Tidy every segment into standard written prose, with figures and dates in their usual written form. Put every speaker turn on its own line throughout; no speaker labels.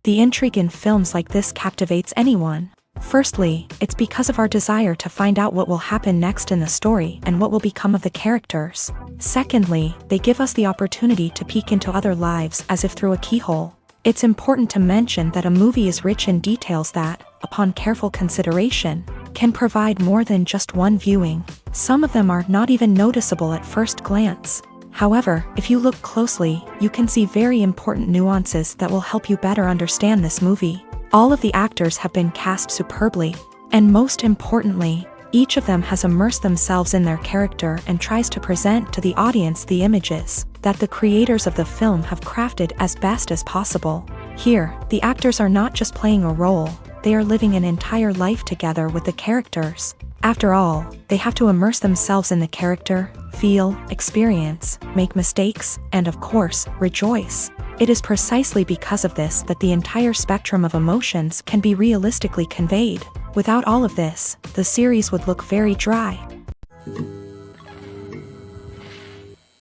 The intrigue in films like this captivates anyone. Firstly, it's because of our desire to find out what will happen next in the story and what will become of the characters. Secondly, they give us the opportunity to peek into other lives as if through a keyhole. It's important to mention that a movie is rich in details that, upon careful consideration, can provide more than just one viewing. Some of them are not even noticeable at first glance. However, if you look closely, you can see very important nuances that will help you better understand this movie. All of the actors have been cast superbly, and most importantly, each of them has immersed themselves in their character and tries to present to the audience the images that the creators of the film have crafted as best as possible. Here, the actors are not just playing a role, they are living an entire life together with the characters. After all, they have to immerse themselves in the character, feel, experience, make mistakes, and of course, rejoice. It is precisely because of this that the entire spectrum of emotions can be realistically conveyed. Without all of this, the series would look very dry.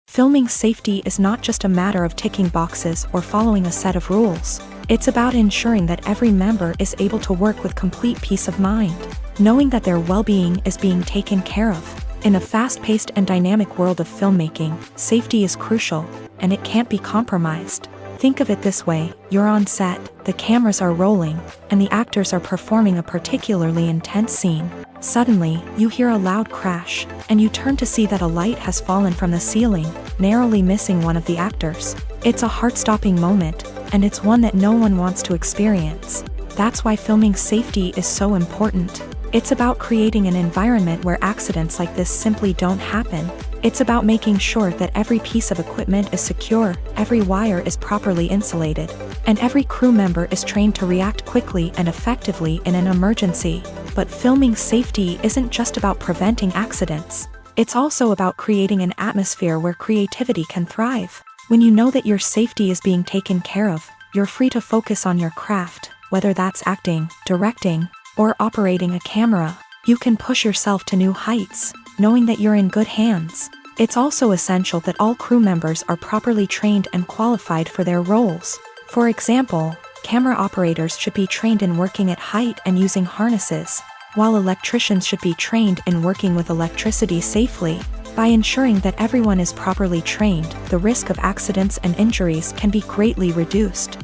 Filming safety is not just a matter of ticking boxes or following a set of rules. It's about ensuring that every member is able to work with complete peace of mind, knowing that their well-being is being taken care of. In a fast-paced and dynamic world of filmmaking, safety is crucial, and it can't be compromised. Think of it this way, you're on set, the cameras are rolling, and the actors are performing a particularly intense scene. Suddenly, you hear a loud crash, and you turn to see that a light has fallen from the ceiling, narrowly missing one of the actors. It's a heart-stopping moment, and it's one that no one wants to experience. That's why filming safety is so important. It's about creating an environment where accidents like this simply don't happen. It's about making sure that every piece of equipment is secure, every wire is properly insulated, and every crew member is trained to react quickly and effectively in an emergency. But filming safety isn't just about preventing accidents. It's also about creating an atmosphere where creativity can thrive. When you know that your safety is being taken care of, you're free to focus on your craft, whether that's acting, directing, or operating a camera. You can push yourself to new heights, knowing that you're in good hands. It's also essential that all crew members are properly trained and qualified for their roles. For example, camera operators should be trained in working at height and using harnesses, while electricians should be trained in working with electricity safely. By ensuring that everyone is properly trained, the risk of accidents and injuries can be greatly reduced.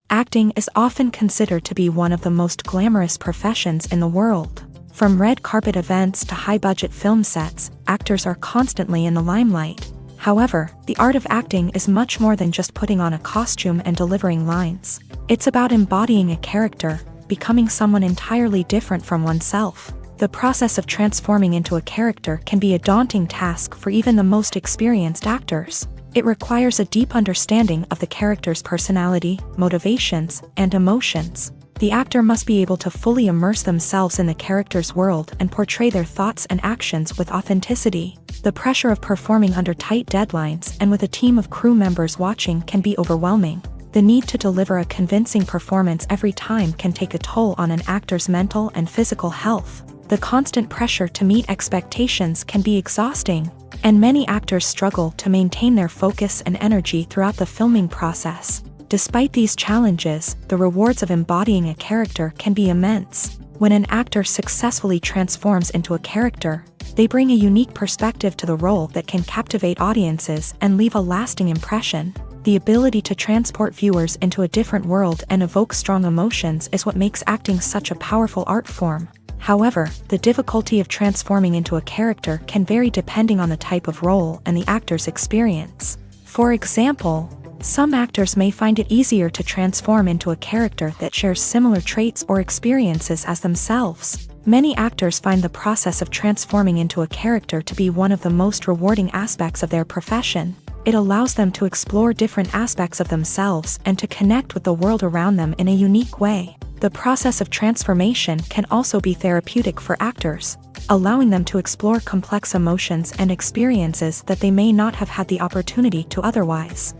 Acting is often considered to be one of the most glamorous professions in the world. From red carpet events to high-budget film sets, actors are constantly in the limelight. However, the art of acting is much more than just putting on a costume and delivering lines. It's about embodying a character, becoming someone entirely different from oneself. The process of transforming into a character can be a daunting task for even the most experienced actors. It requires a deep understanding of the character's personality, motivations, and emotions. The actor must be able to fully immerse themselves in the character's world and portray their thoughts and actions with authenticity. The pressure of performing under tight deadlines and with a team of crew members watching can be overwhelming. The need to deliver a convincing performance every time can take a toll on an actor's mental and physical health. The constant pressure to meet expectations can be exhausting, and many actors struggle to maintain their focus and energy throughout the filming process. Despite these challenges, the rewards of embodying a character can be immense. When an actor successfully transforms into a character, they bring a unique perspective to the role that can captivate audiences and leave a lasting impression. The ability to transport viewers into a different world and evoke strong emotions is what makes acting such a powerful art form. However, the difficulty of transforming into a character can vary depending on the type of role and the actor's experience. For example, some actors may find it easier to transform into a character that shares similar traits or experiences as themselves. Many actors find the process of transforming into a character to be one of the most rewarding aspects of their profession. It allows them to explore different aspects of themselves and to connect with the world around them in a unique way. The process of transformation can also be therapeutic for actors, allowing them to explore complex emotions and experiences that they may not have had the opportunity to otherwise.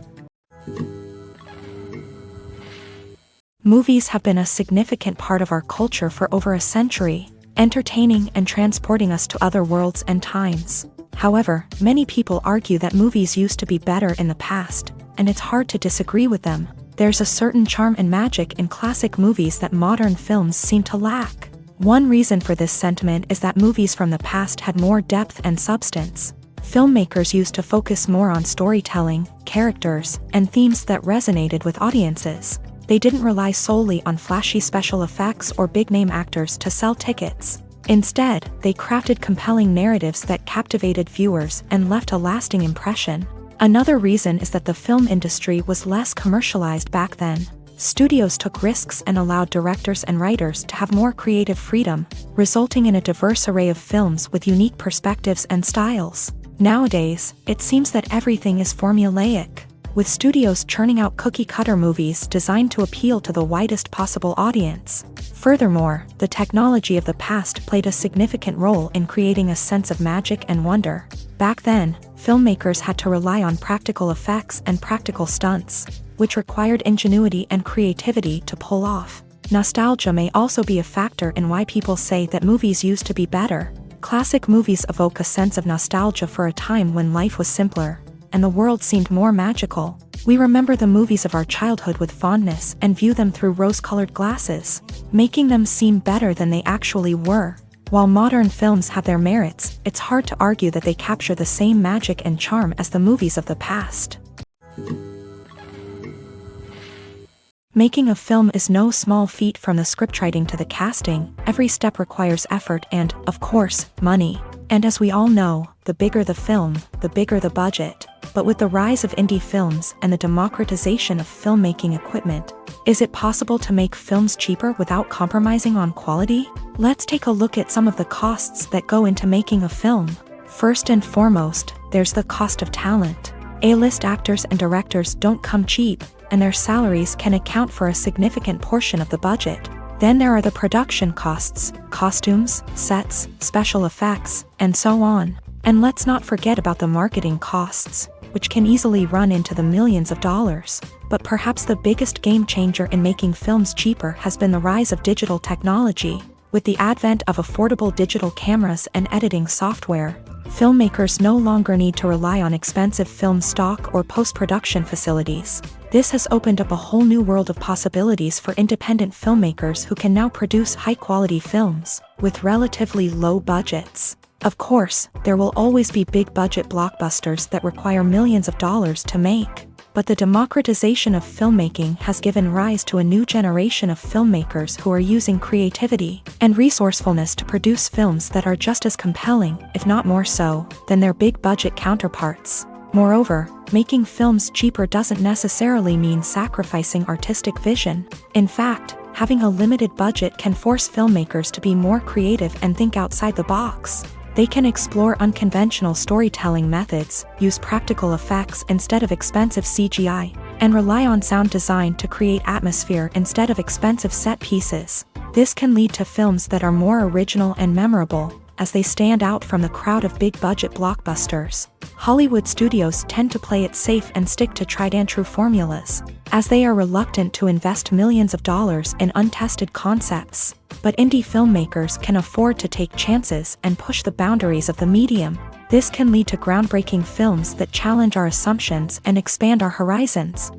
Movies have been a significant part of our culture for over a century, entertaining and transporting us to other worlds and times. However, many people argue that movies used to be better in the past. and it's hard to disagree with them. There's a certain charm and magic in classic movies that modern films seem to lack. One reason for this sentiment is that movies from the past had more depth and substance. Filmmakers used to focus more on storytelling, characters, and themes that resonated with audiences. They didn't rely solely on flashy special effects or big-name actors to sell tickets. Instead, they crafted compelling narratives that captivated viewers and left a lasting impression. Another reason is that the film industry was less commercialized back then. Studios took risks and allowed directors and writers to have more creative freedom, resulting in a diverse array of films with unique perspectives and styles. Nowadays, it seems that everything is formulaic, with studios churning out cookie-cutter movies designed to appeal to the widest possible audience. Furthermore, the technology of the past played a significant role in creating a sense of magic and wonder. Back then, filmmakers had to rely on practical effects and practical stunts, which required ingenuity and creativity to pull off. Nostalgia may also be a factor in why people say that movies used to be better. Classic movies evoke a sense of nostalgia for a time when life was simpler, and the world seemed more magical. We remember the movies of our childhood with fondness and view them through rose-colored glasses, making them seem better than they actually were. While modern films have their merits, it's hard to argue that they capture the same magic and charm as the movies of the past. Making a film is no small feat. From the scriptwriting to the casting, every step requires effort and, of course, money. And as we all know, the bigger the film, the bigger the budget. But with the rise of indie films and the democratization of filmmaking equipment, is it possible to make films cheaper without compromising on quality? Let's take a look at some of the costs that go into making a film. First and foremost, there's the cost of talent. A-list actors and directors don't come cheap, and their salaries can account for a significant portion of the budget. Then there are the production costs, costumes, sets, special effects, and so on. And let's not forget about the marketing costs, which can easily run into the millions of dollars. But perhaps the biggest game changer in making films cheaper has been the rise of digital technology. With the advent of affordable digital cameras and editing software, filmmakers no longer need to rely on expensive film stock or post-production facilities. This has opened up a whole new world of possibilities for independent filmmakers who can now produce high-quality films with relatively low budgets. Of course, there will always be big-budget blockbusters that require millions of dollars to make. But the democratization of filmmaking has given rise to a new generation of filmmakers who are using creativity and resourcefulness to produce films that are just as compelling, if not more so, than their big-budget counterparts. Moreover, making films cheaper doesn't necessarily mean sacrificing artistic vision. In fact, having a limited budget can force filmmakers to be more creative and think outside the box. They can explore unconventional storytelling methods, use practical effects instead of expensive CGI, and rely on sound design to create atmosphere instead of expensive set pieces. This can lead to films that are more original and memorable, as they stand out from the crowd of big-budget blockbusters. Hollywood studios tend to play it safe and stick to tried-and-true formulas, as they are reluctant to invest millions of dollars in untested concepts. But indie filmmakers can afford to take chances and push the boundaries of the medium. This can lead to groundbreaking films that challenge our assumptions and expand our horizons.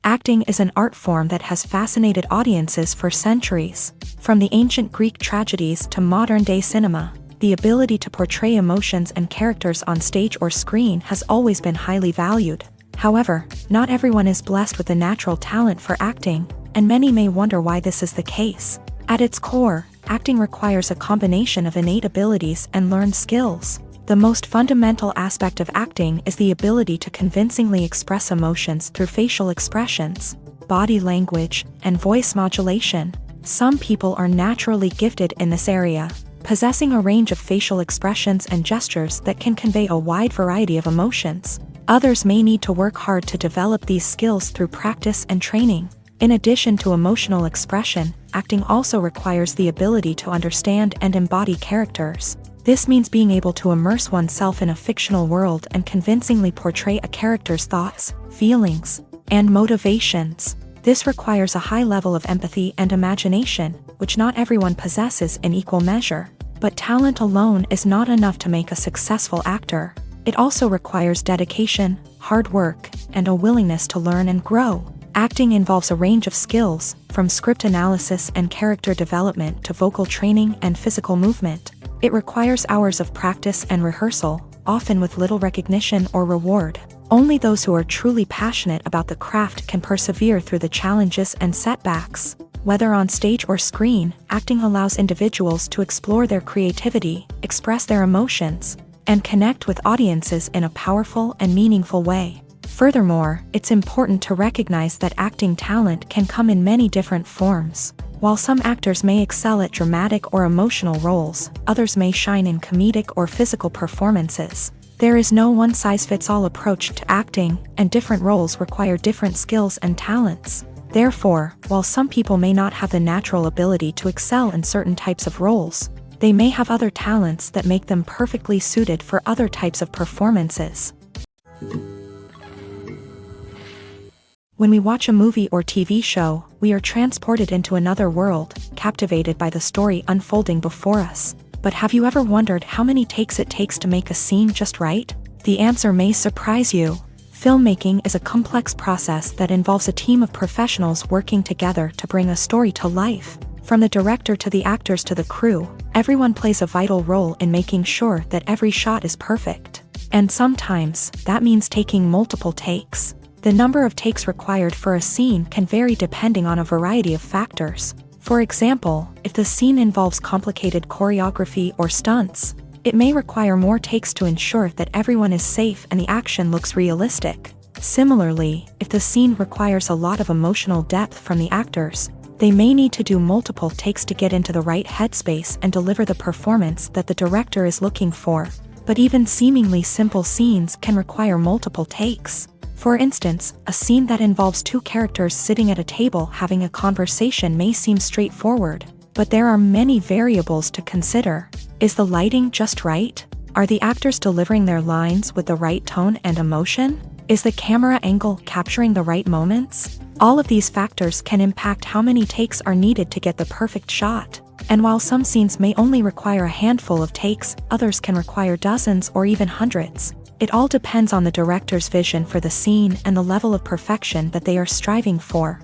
Acting is an art form that has fascinated audiences for centuries. From the ancient Greek tragedies to modern-day cinema, the ability to portray emotions and characters on stage or screen has always been highly valued. However, not everyone is blessed with the natural talent for acting, and many may wonder why this is the case. At its core, acting requires a combination of innate abilities and learned skills. The most fundamental aspect of acting is the ability to convincingly express emotions through facial expressions, body language, and voice modulation. Some people are naturally gifted in this area, possessing a range of facial expressions and gestures that can convey a wide variety of emotions. Others may need to work hard to develop these skills through practice and training. In addition to emotional expression, acting also requires the ability to understand and embody characters. This means being able to immerse oneself in a fictional world and convincingly portray a character's thoughts, feelings, and motivations. This requires a high level of empathy and imagination, which not everyone possesses in equal measure. But talent alone is not enough to make a successful actor. It also requires dedication, hard work, and a willingness to learn and grow. Acting involves a range of skills, from script analysis and character development to vocal training and physical movement. It requires hours of practice and rehearsal, often with little recognition or reward. Only those who are truly passionate about the craft can persevere through the challenges and setbacks. Whether on stage or screen, acting allows individuals to explore their creativity, express their emotions, and connect with audiences in a powerful and meaningful way. Furthermore, it's important to recognize that acting talent can come in many different forms. While some actors may excel at dramatic or emotional roles, others may shine in comedic or physical performances. There is no one-size-fits-all approach to acting, and different roles require different skills and talents. Therefore, while some people may not have the natural ability to excel in certain types of roles, they may have other talents that make them perfectly suited for other types of performances. When we watch a movie or TV show, we are transported into another world, captivated by the story unfolding before us. But have you ever wondered how many takes it takes to make a scene just right? The answer may surprise you. Filmmaking is a complex process that involves a team of professionals working together to bring a story to life. From the director to the actors to the crew, everyone plays a vital role in making sure that every shot is perfect. And sometimes, that means taking multiple takes. The number of takes required for a scene can vary depending on a variety of factors. For example, if the scene involves complicated choreography or stunts, it may require more takes to ensure that everyone is safe and the action looks realistic. Similarly, if the scene requires a lot of emotional depth from the actors, they may need to do multiple takes to get into the right headspace and deliver the performance that the director is looking for. But even seemingly simple scenes can require multiple takes. For instance, a scene that involves two characters sitting at a table having a conversation may seem straightforward, but there are many variables to consider. Is the lighting just right? Are the actors delivering their lines with the right tone and emotion? Is the camera angle capturing the right moments? All of these factors can impact how many takes are needed to get the perfect shot. And while some scenes may only require a handful of takes, others can require dozens or even hundreds. It all depends on the director's vision for the scene and the level of perfection that they are striving for.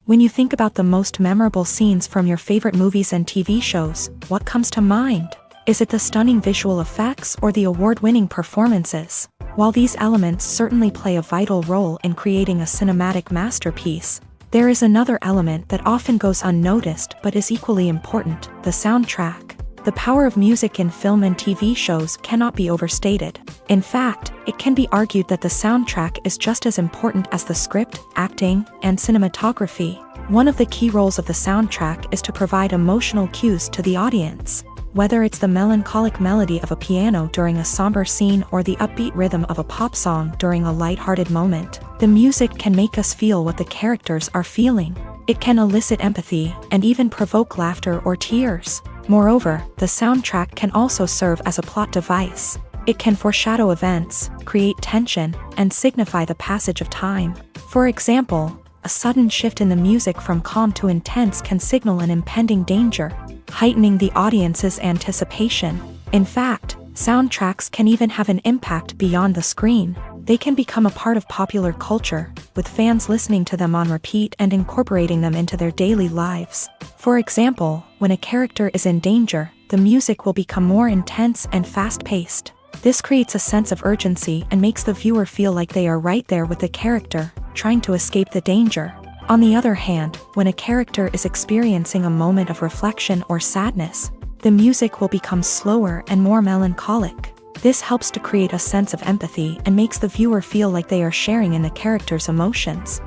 When you think about the most memorable scenes from your favorite movies and TV shows, what comes to mind? Is it the stunning visual effects or the award-winning performances? While these elements certainly play a vital role in creating a cinematic masterpiece, there is another element that often goes unnoticed but is equally important: the soundtrack. The power of music in film and TV shows cannot be overstated. In fact, it can be argued that the soundtrack is just as important as the script, acting, and cinematography. One of the key roles of the soundtrack is to provide emotional cues to the audience. Whether it's the melancholic melody of a piano during a somber scene or the upbeat rhythm of a pop song during a lighthearted moment, the music can make us feel what the characters are feeling. It can elicit empathy and even provoke laughter or tears. Moreover, the soundtrack can also serve as a plot device. It can foreshadow events, create tension, and signify the passage of time. For example, a sudden shift in the music from calm to intense can signal an impending danger, heightening the audience's anticipation. In fact, soundtracks can even have an impact beyond the screen. They can become a part of popular culture, with fans listening to them on repeat and incorporating them into their daily lives. For example, when a character is in danger, the music will become more intense and fast-paced. This creates a sense of urgency and makes the viewer feel like they are right there with the character, trying to escape the danger. On the other hand, when a character is experiencing a moment of reflection or sadness, the music will become slower and more melancholic. This helps to create a sense of empathy and makes the viewer feel like they are sharing in the character's emotions.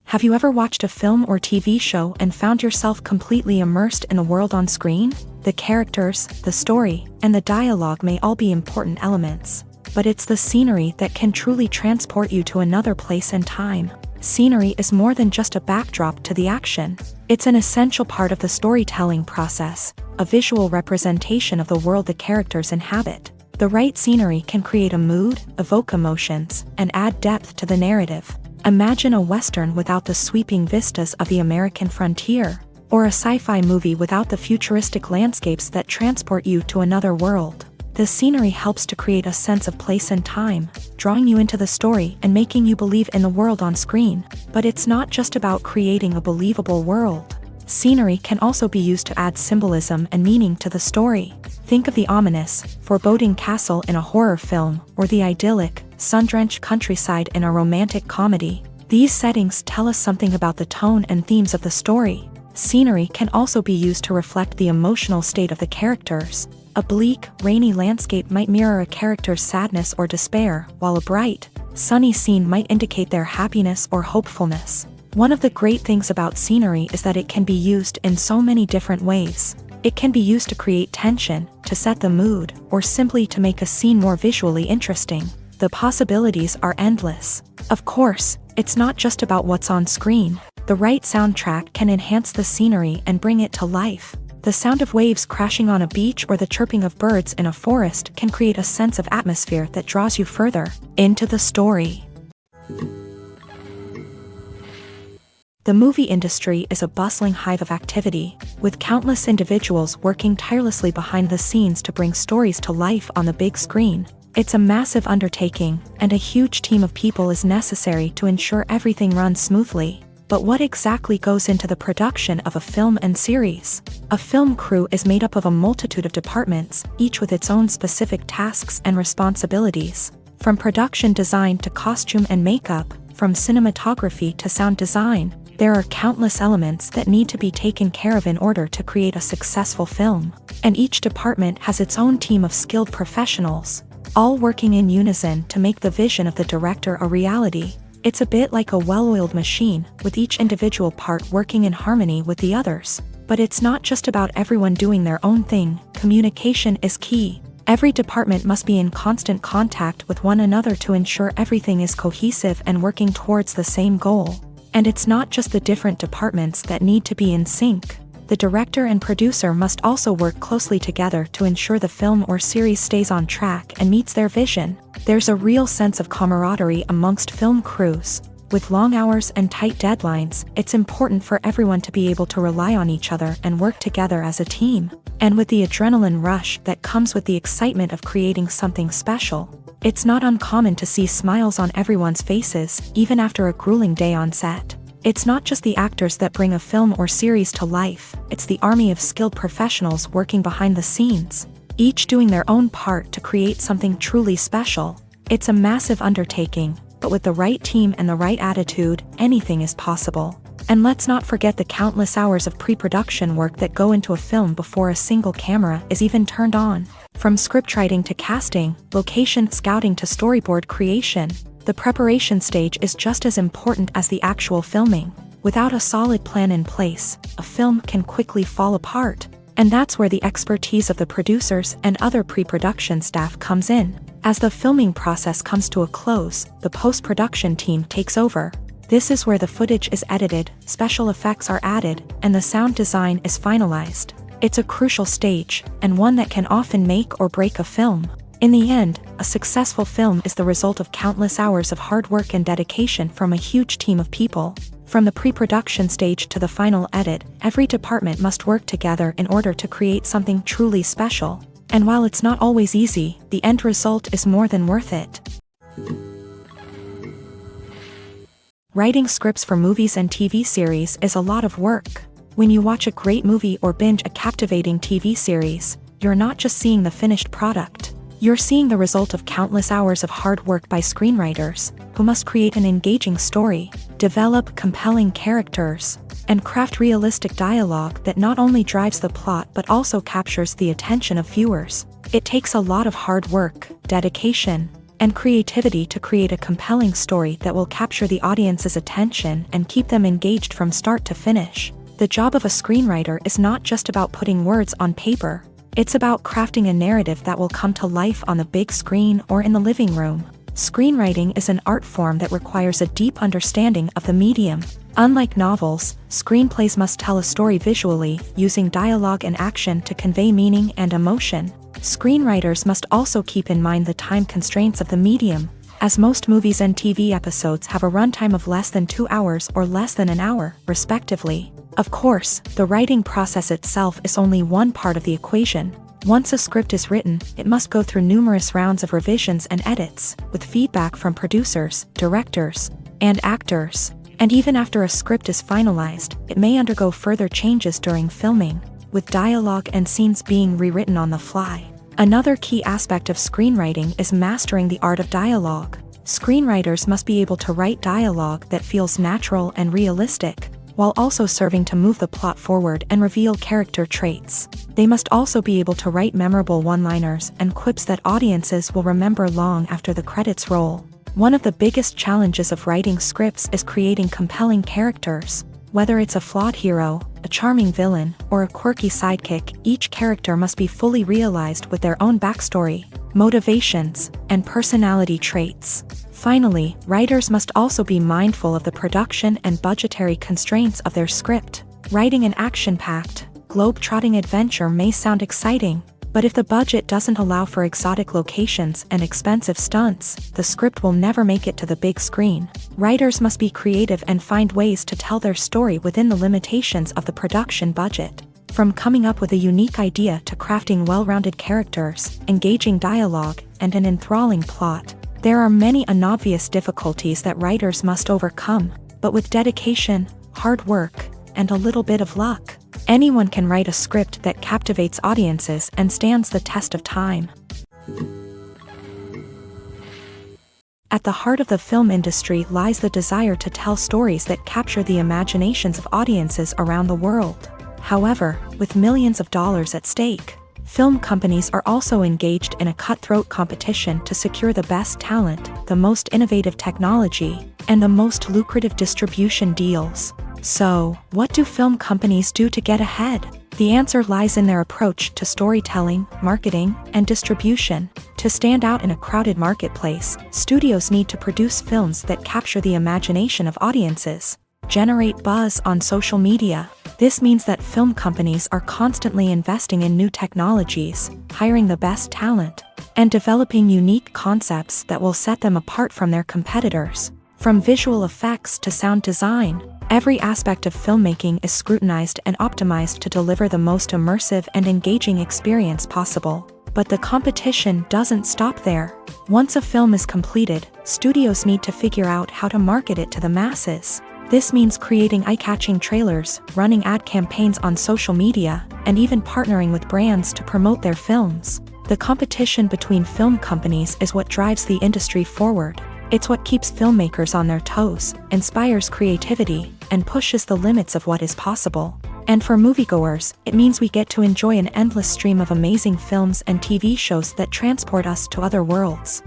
Have you ever watched a film or TV show and found yourself completely immersed in the world on screen? The characters, the story, and the dialogue may all be important elements, but it's the scenery that can truly transport you to another place and time. Scenery is more than just a backdrop to the action. It's an essential part of the storytelling process, a visual representation of the world the characters inhabit. The right scenery can create a mood, evoke emotions, and add depth to the narrative. Imagine a Western without the sweeping vistas of the American frontier. or a sci-fi movie without the futuristic landscapes that transport you to another world. The scenery helps to create a sense of place and time, drawing you into the story and making you believe in the world on screen. But it's not just about creating a believable world. Scenery can also be used to add symbolism and meaning to the story. Think of the ominous, foreboding castle in a horror film, or the idyllic, sun-drenched countryside in a romantic comedy. These settings tell us something about the tone and themes of the story. Scenery can also be used to reflect the emotional state of the characters. A bleak, rainy landscape might mirror a character's sadness or despair, while a bright, sunny scene might indicate their happiness or hopefulness. One of the great things about scenery is that it can be used in so many different ways. It can be used to create tension, to set the mood, or simply to make a scene more visually interesting. The possibilities are endless. Of course, it's not just about what's on screen. The right soundtrack can enhance the scenery and bring it to life. The sound of waves crashing on a beach or the chirping of birds in a forest can create a sense of atmosphere that draws you further into the story. The movie industry is a bustling hive of activity, with countless individuals working tirelessly behind the scenes to bring stories to life on the big screen. It's a massive undertaking, and a huge team of people is necessary to ensure everything runs smoothly. But what exactly goes into the production of a film and series? A film crew is made up of a multitude of departments, each with its own specific tasks and responsibilities. From production design to costume and makeup, from cinematography to sound design, there are countless elements that need to be taken care of in order to create a successful film. And each department has its own team of skilled professionals, all working in unison to make the vision of the director a reality. It's a bit like a well-oiled machine, with each individual part working in harmony with the others. But it's not just about everyone doing their own thing. Communication is key. Every department must be in constant contact with one another to ensure everything is cohesive and working towards the same goal. And it's not just the different departments that need to be in sync. The director and producer must also work closely together to ensure the film or series stays on track and meets their vision. There's a real sense of camaraderie amongst film crews. With long hours and tight deadlines, it's important for everyone to be able to rely on each other and work together as a team. And with the adrenaline rush that comes with the excitement of creating something special, it's not uncommon to see smiles on everyone's faces, even after a grueling day on set. It's not just the actors that bring a film or series to life, it's the army of skilled professionals working behind the scenes, each doing their own part to create something truly special. It's a massive undertaking, but with the right team and the right attitude, anything is possible. And let's not forget the countless hours of pre-production work that go into a film before a single camera is even turned on. From scriptwriting to casting, location scouting to storyboard creation, the preparation stage is just as important as the actual filming. Without a solid plan in place, a film can quickly fall apart. And that's where the expertise of the producers and other pre-production staff comes in. As the filming process comes to a close, the post-production team takes over. This is where the footage is edited, special effects are added, and the sound design is finalized. It's a crucial stage, and one that can often make or break a film. In the end, a successful film is the result of countless hours of hard work and dedication from a huge team of people. From the pre-production stage to the final edit, every department must work together in order to create something truly special. And while it's not always easy, the end result is more than worth it. Writing scripts for movies and TV series is a lot of work. When you watch a great movie or binge a captivating TV series, you're not just seeing the finished product. You're seeing the result of countless hours of hard work by screenwriters, who must create an engaging story, develop compelling characters, and craft realistic dialogue that not only drives the plot but also captures the attention of viewers. It takes a lot of hard work, dedication, and creativity to create a compelling story that will capture the audience's attention and keep them engaged from start to finish. The job of a screenwriter is not just about putting words on paper. It's about crafting a narrative that will come to life on the big screen or in the living room. Screenwriting is an art form that requires a deep understanding of the medium. Unlike novels, screenplays must tell a story visually, using dialogue and action to convey meaning and emotion. Screenwriters must also keep in mind the time constraints of the medium, as most movies and TV episodes have a runtime of less than 2 hours or less than an hour, respectively. Of course, the writing process itself is only one part of the equation. Once a script is written, it must go through numerous rounds of revisions and edits, with feedback from producers, directors, and actors. And even after a script is finalized, it may undergo further changes during filming, with dialogue and scenes being rewritten on the fly. Another key aspect of screenwriting is mastering the art of dialogue. Screenwriters must be able to write dialogue that feels natural and realistic, while also serving to move the plot forward and reveal character traits. They must also be able to write memorable one-liners and quips that audiences will remember long after the credits roll. One of the biggest challenges of writing scripts is creating compelling characters. Whether it's a flawed hero, a charming villain, or a quirky sidekick, each character must be fully realized with their own backstory, motivations, and personality traits. Finally, writers must also be mindful of the production and budgetary constraints of their script. Writing an action-packed, globe-trotting adventure may sound exciting, but if the budget doesn't allow for exotic locations and expensive stunts, the script will never make it to the big screen. Writers must be creative and find ways to tell their story within the limitations of the production budget. From coming up with a unique idea to crafting well-rounded characters, engaging dialogue, and an enthralling plot, there are many unobvious difficulties that writers must overcome, but with dedication, hard work, and a little bit of luck, anyone can write a script that captivates audiences and stands the test of time. At the heart of the film industry lies the desire to tell stories that capture the imaginations of audiences around the world. However, with millions of dollars at stake, film companies are also engaged in a cutthroat competition to secure the best talent, the most innovative technology, and the most lucrative distribution deals. So, what do film companies do to get ahead? The answer lies in their approach to storytelling, marketing, and distribution. To stand out in a crowded marketplace, studios need to produce films that capture the imagination of audiences, generate buzz on social media. This means that film companies are constantly investing in new technologies, hiring the best talent, and developing unique concepts that will set them apart from their competitors. From visual effects to sound design, every aspect of filmmaking is scrutinized and optimized to deliver the most immersive and engaging experience possible. But the competition doesn't stop there. Once a film is completed, studios need to figure out how to market it to the masses. This means creating eye-catching trailers, running ad campaigns on social media, and even partnering with brands to promote their films. The competition between film companies is what drives the industry forward. It's what keeps filmmakers on their toes, inspires creativity, and pushes the limits of what is possible. And for moviegoers, it means we get to enjoy an endless stream of amazing films and TV shows that transport us to other worlds.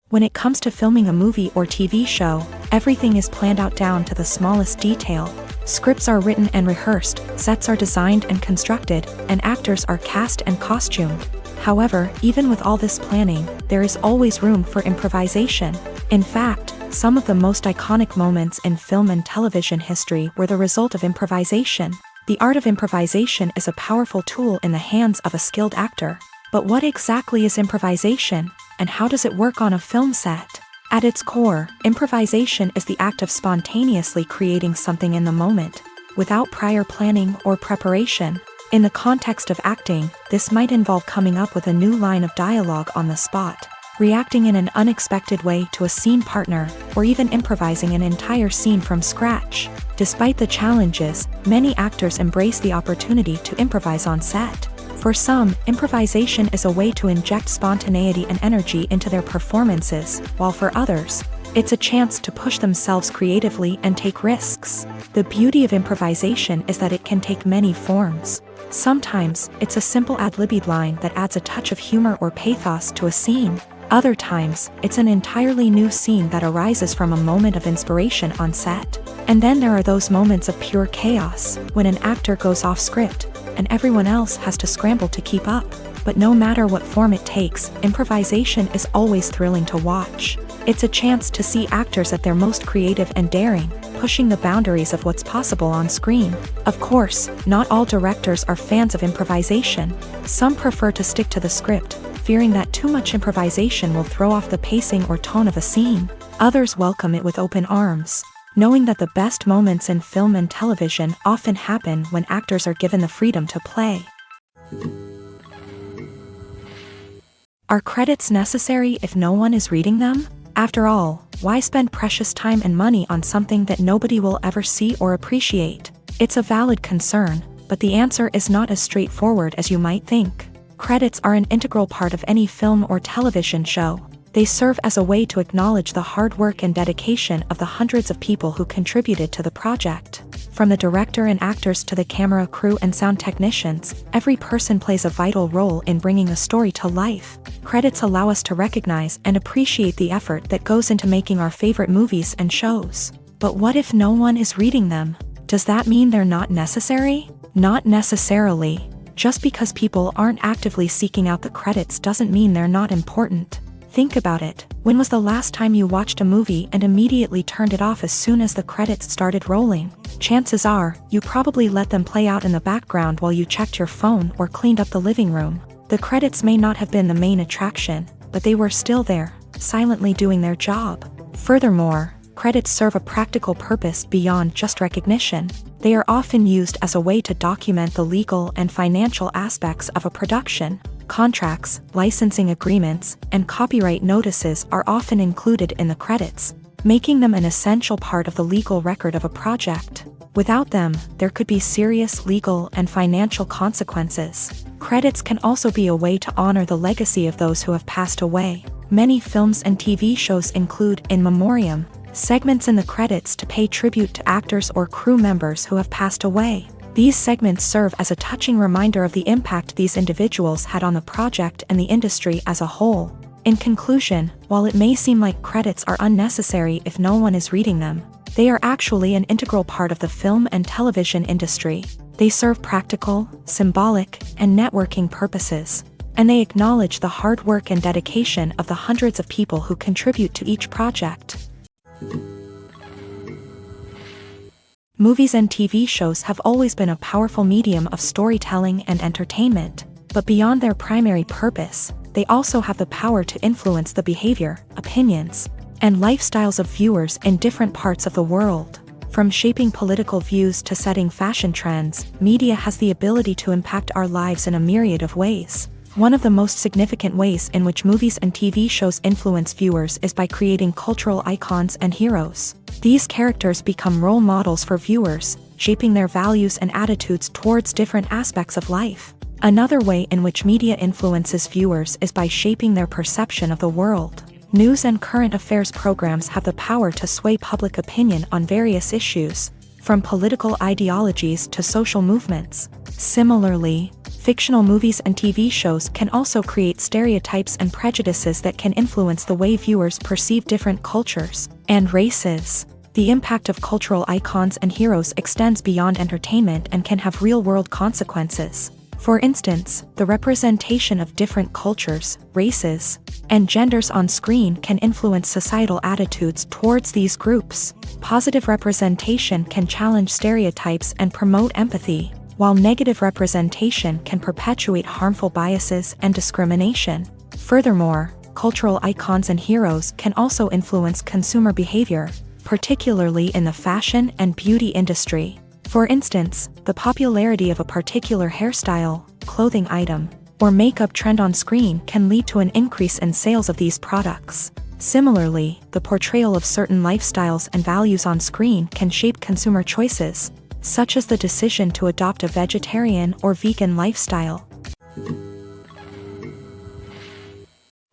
When it comes to filming a movie or TV show, everything is planned out down to the smallest detail. Scripts are written and rehearsed, sets are designed and constructed, and actors are cast and costumed. However, even with all this planning, there is always room for improvisation. In fact, some of the most iconic moments in film and television history were the result of improvisation. The art of improvisation is a powerful tool in the hands of a skilled actor. But what exactly is improvisation, and how does it work on a film set? At its core, improvisation is the act of spontaneously creating something in the moment, without prior planning or preparation. In the context of acting, this might involve coming up with a new line of dialogue on the spot, reacting in an unexpected way to a scene partner, or even improvising an entire scene from scratch. Despite the challenges, many actors embrace the opportunity to improvise on set. For some, improvisation is a way to inject spontaneity and energy into their performances, while for others, it's a chance to push themselves creatively and take risks. The beauty of improvisation is that it can take many forms. Sometimes, it's a simple ad-libbed line that adds a touch of humor or pathos to a scene. Other times, it's an entirely new scene that arises from a moment of inspiration on set. And then there are those moments of pure chaos, when an actor goes off script, and everyone else has to scramble to keep up. But no matter what form it takes, improvisation is always thrilling to watch. It's a chance to see actors at their most creative and daring, pushing the boundaries of what's possible on screen. Of course, not all directors are fans of improvisation. Some prefer to stick to the script, fearing that too much improvisation will throw off the pacing or tone of a scene. Others welcome it with open arms. knowing that the best moments in film and television often happen when actors are given the freedom to play. Are credits necessary if no one is reading them? After all, why spend precious time and money on something that nobody will ever see or appreciate? It's a valid concern, but the answer is not as straightforward as you might think. Credits are an integral part of any film or television show. They serve as a way to acknowledge the hard work and dedication of the hundreds of people who contributed to the project. From the director and actors to the camera crew and sound technicians, every person plays a vital role in bringing a story to life. Credits allow us to recognize and appreciate the effort that goes into making our favorite movies and shows. But what if no one is reading them? Does that mean they're not necessary? Not necessarily. Just because people aren't actively seeking out the credits doesn't mean they're not important. Think about it. When was the last time you watched a movie and immediately turned it off as soon as the credits started rolling? Chances are, you probably let them play out in the background while you checked your phone or cleaned up the living room. The credits may not have been the main attraction, but they were still there, silently doing their job. Furthermore, credits serve a practical purpose beyond just recognition. They are often used as a way to document the legal and financial aspects of a production. Contracts, licensing agreements, and copyright notices are often included in the credits, making them an essential part of the legal record of a project. Without them, there could be serious legal and financial consequences. Credits can also be a way to honor the legacy of those who have passed away. Many films and TV shows include in memoriam segments in the credits to pay tribute to actors or crew members who have passed away. These segments serve as a touching reminder of the impact these individuals had on the project and the industry as a whole. In conclusion, while it may seem like credits are unnecessary if no one is reading them, they are actually an integral part of the film and television industry. They serve practical, symbolic, and networking purposes, and they acknowledge the hard work and dedication of the hundreds of people who contribute to each project. Movies and TV shows have always been a powerful medium of storytelling and entertainment, but beyond their primary purpose, they also have the power to influence the behavior, opinions, and lifestyles of viewers in different parts of the world. From shaping political views to setting fashion trends, media has the ability to impact our lives in a myriad of ways. One of the most significant ways in which movies and TV shows influence viewers is by creating cultural icons and heroes. These characters become role models for viewers, shaping their values and attitudes towards different aspects of life. Another way in which media influences viewers is by shaping their perception of the world. News and current affairs programs have the power to sway public opinion on various issues, from political ideologies to social movements. Similarly, fictional movies and TV shows can also create stereotypes and prejudices that can influence the way viewers perceive different cultures and races. The impact of cultural icons and heroes extends beyond entertainment and can have real-world consequences. For instance, the representation of different cultures, races, and genders on screen can influence societal attitudes towards these groups. Positive representation can challenge stereotypes and promote empathy, while negative representation can perpetuate harmful biases and discrimination. Furthermore, cultural icons and heroes can also influence consumer behavior, particularly in the fashion and beauty industry. For instance, the popularity of a particular hairstyle, clothing item, or makeup trend on screen can lead to an increase in sales of these products. Similarly, the portrayal of certain lifestyles and values on screen can shape consumer choices, such as the decision to adopt a vegetarian or vegan lifestyle.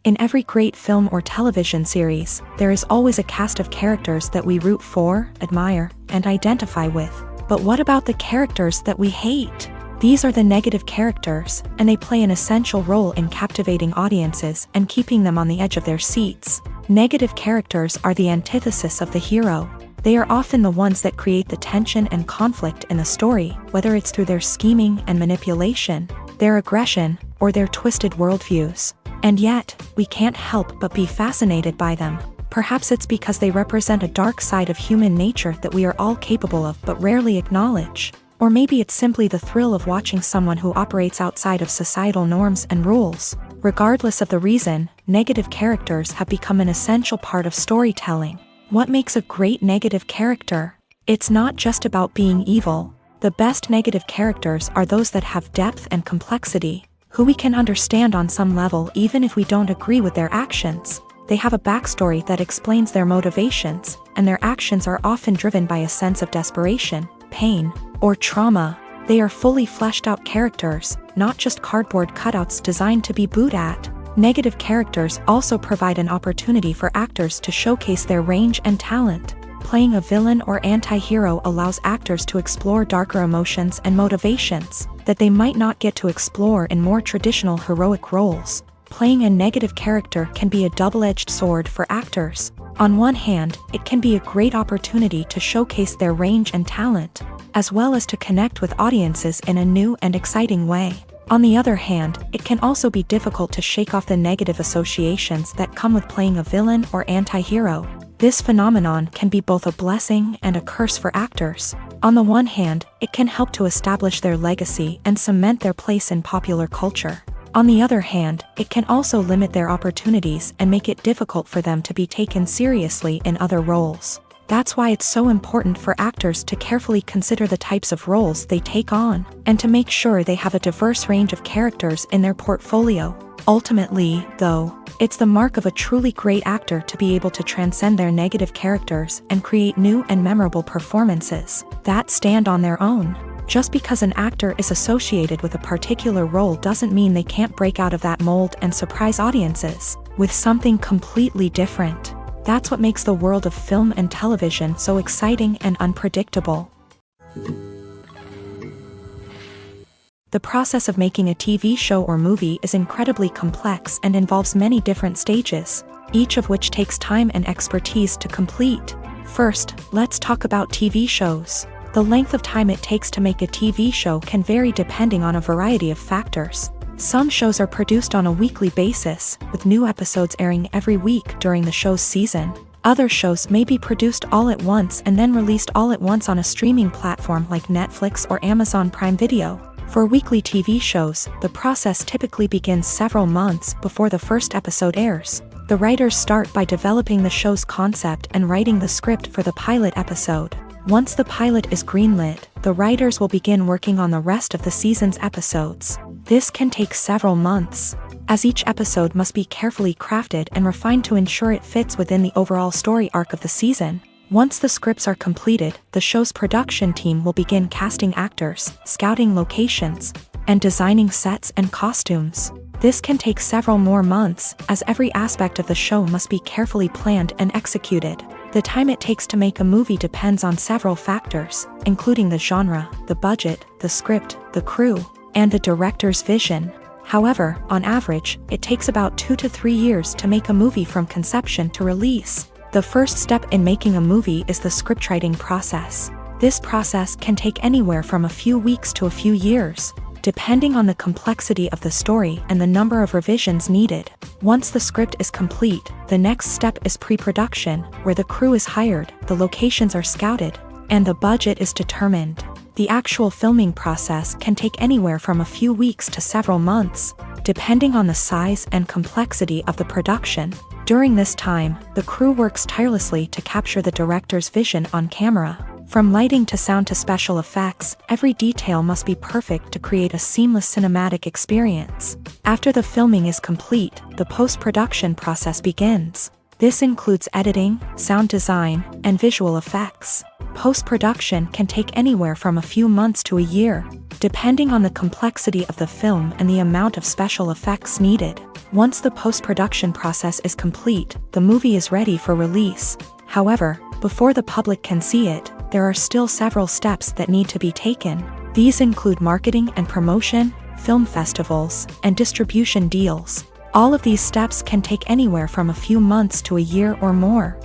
In every great film or television series, there is always a cast of characters that we root for, admire, and identify with. But what about the characters that we hate? These are the negative characters, and they play an essential role in captivating audiences and keeping them on the edge of their seats. Negative characters are the antithesis of the hero. They are often the ones that create the tension and conflict in the story, whether it's through their scheming and manipulation, their aggression, or their twisted worldviews. And yet, we can't help but be fascinated by them. Perhaps it's because they represent a dark side of human nature that we are all capable of but rarely acknowledge. Or maybe it's simply the thrill of watching someone who operates outside of societal norms and rules. Regardless of the reason, negative characters have become an essential part of storytelling. What makes a great negative character? It's not just about being evil. The best negative characters are those that have depth and complexity, who we can understand on some level even if we don't agree with their actions. They have a backstory that explains their motivations, and their actions are often driven by a sense of desperation, pain, or trauma. They are fully fleshed out characters, not just cardboard cutouts designed to be booed at. Negative characters also provide an opportunity for actors to showcase their range and talent. Playing a villain or anti-hero allows actors to explore darker emotions and motivations that they might not get to explore in more traditional heroic roles. Playing a negative character can be a double-edged sword for actors. On one hand, it can be a great opportunity to showcase their range and talent, as well as to connect with audiences in a new and exciting way. On the other hand, it can also be difficult to shake off the negative associations that come with playing a villain or anti-hero. This phenomenon can be both a blessing and a curse for actors. On the one hand, it can help to establish their legacy and cement their place in popular culture. On the other hand, it can also limit their opportunities and make it difficult for them to be taken seriously in other roles. That's why it's so important for actors to carefully consider the types of roles they take on, and to make sure they have a diverse range of characters in their portfolio. Ultimately, though, it's the mark of a truly great actor to be able to transcend their negative characters and create new and memorable performances that stand on their own. Just because an actor is associated with a particular role doesn't mean they can't break out of that mold and surprise audiences with something completely different. That's what makes the world of film and television so exciting and unpredictable. The process of making a TV show or movie is incredibly complex and involves many different stages, each of which takes time and expertise to complete. First, let's talk about TV shows. The length of time it takes to make a TV show can vary depending on a variety of factors. Some shows are produced on a weekly basis, with new episodes airing every week during the show's season. Other shows may be produced all at once and then released all at once on a streaming platform like Netflix or Amazon Prime Video. For weekly TV shows, the process typically begins several months before the first episode airs. The writers start by developing the show's concept and writing the script for the pilot episode. Once the pilot is greenlit, the writers will begin working on the rest of the season's episodes. This can take several months, as each episode must be carefully crafted and refined to ensure it fits within the overall story arc of the season. Once the scripts are completed, the show's production team will begin casting actors, scouting locations, and designing sets and costumes. This can take several more months, as every aspect of the show must be carefully planned and executed. The time it takes to make a movie depends on several factors, including the genre, the budget, the script, the crew, and the director's vision. However, on average, it takes about 2 to 3 years to make a movie from conception to release. The first step in making a movie is the scriptwriting process. This process can take anywhere from a few weeks to a few years, depending on the complexity of the story and the number of revisions needed. Once the script is complete, the next step is pre-production, where the crew is hired, the locations are scouted, and the budget is determined. The actual filming process can take anywhere from a few weeks to several months, depending on the size and complexity of the production. During this time, the crew works tirelessly to capture the director's vision on camera. From lighting to sound to special effects, every detail must be perfect to create a seamless cinematic experience. After the filming is complete, the post-production process begins. This includes editing, sound design, and visual effects. Post-production can take anywhere from a few months to a year, depending on the complexity of the film and the amount of special effects needed. Once the post-production process is complete, the movie is ready for release. However, before the public can see it, there are still several steps that need to be taken. These include marketing and promotion, film festivals, and distribution deals. All of these steps can take anywhere from a few months to a year or more.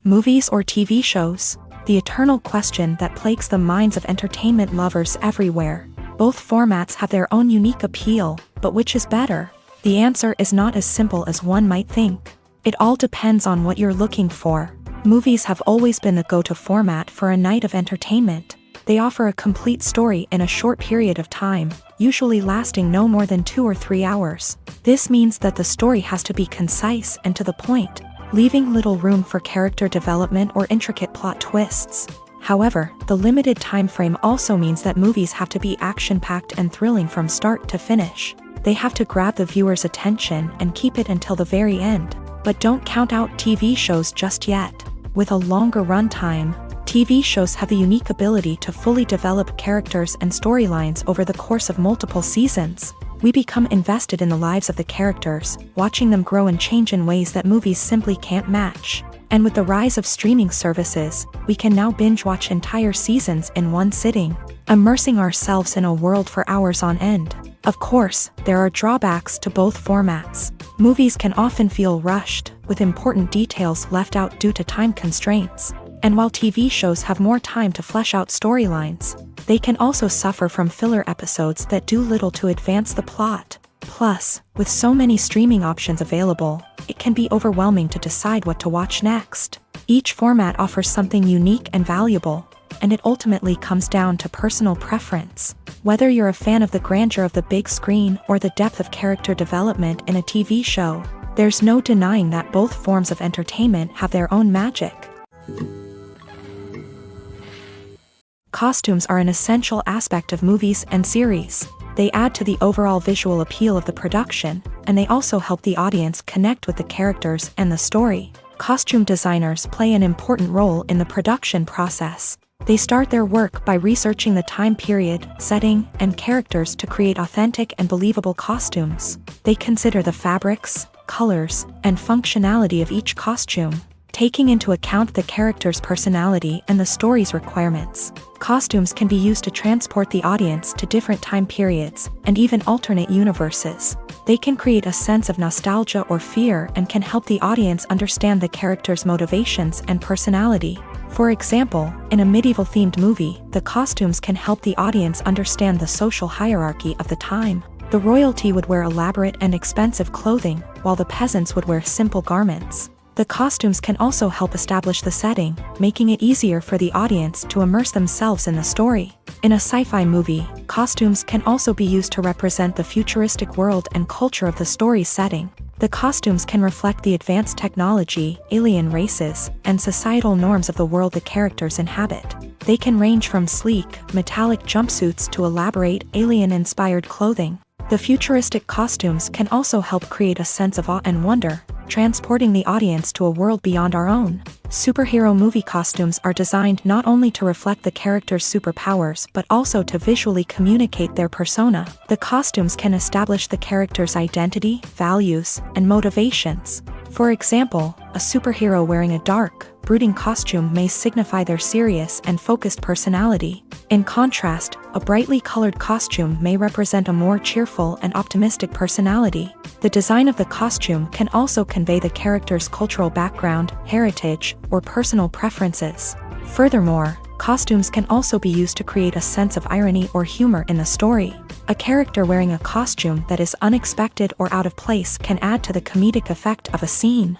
Movies or TV shows? The eternal question that plagues the minds of entertainment lovers everywhere. Both formats have their own unique appeal, but which is better? The answer is not as simple as one might think. It all depends on what you're looking for. Movies have always been the go-to format for a night of entertainment. They offer a complete story in a short period of time, usually lasting no more than 2 or 3 hours. This means that the story has to be concise and to the point, leaving little room for character development or intricate plot twists. However, the limited time frame also means that movies have to be action-packed and thrilling from start to finish. They have to grab the viewer's attention and keep it until the very end. But don't count out TV shows just yet. With a longer runtime, TV shows have the unique ability to fully develop characters and storylines over the course of multiple seasons. We become invested in the lives of the characters, watching them grow and change in ways that movies simply can't match. And with the rise of streaming services, we can now binge-watch entire seasons in one sitting, immersing ourselves in a world for hours on end. Of course, there are drawbacks to both formats. Movies can often feel rushed, with important details left out due to time constraints. And while TV shows have more time to flesh out storylines, they can also suffer from filler episodes that do little to advance the plot. Plus, with so many streaming options available, it can be overwhelming to decide what to watch next. Each format offers something unique and valuable, and it ultimately comes down to personal preference. Whether you're a fan of the grandeur of the big screen or the depth of character development in a TV show, there's no denying that both forms of entertainment have their own magic. Costumes are an essential aspect of movies and series. They add to the overall visual appeal of the production, and they also help the audience connect with the characters and the story. Costume designers play an important role in the production process. They start their work by researching the time period, setting, and characters to create authentic and believable costumes. They consider the fabrics, colors, and functionality of each costume, taking into account the character's personality and the story's requirements. Costumes can be used to transport the audience to different time periods and even alternate universes. They can create a sense of nostalgia or fear and can help the audience understand the character's motivations and personality. For example, in a medieval-themed movie, the costumes can help the audience understand the social hierarchy of the time. The royalty would wear elaborate and expensive clothing, while the peasants would wear simple garments. The costumes can also help establish the setting, making it easier for the audience to immerse themselves in the story. In a sci-fi movie, costumes can also be used to represent the futuristic world and culture of the story's setting. The costumes can reflect the advanced technology, alien races, and societal norms of the world the characters inhabit. They can range from sleek, metallic jumpsuits to elaborate, alien-inspired clothing. The futuristic costumes can also help create a sense of awe and wonder, transporting the audience to a world beyond our own. Superhero movie costumes are designed not only to reflect the character's superpowers but also to visually communicate their persona. The costumes can establish the character's identity, values, and motivations. For example, a superhero wearing a dark, brooding costume may signify their serious and focused personality. In contrast, a brightly colored costume may represent a more cheerful and optimistic personality. The design of the costume can also convey the character's cultural background, heritage, or personal preferences. Furthermore, costumes can also be used to create a sense of irony or humor in the story. A character wearing a costume that is unexpected or out of place can add to the comedic effect of a scene.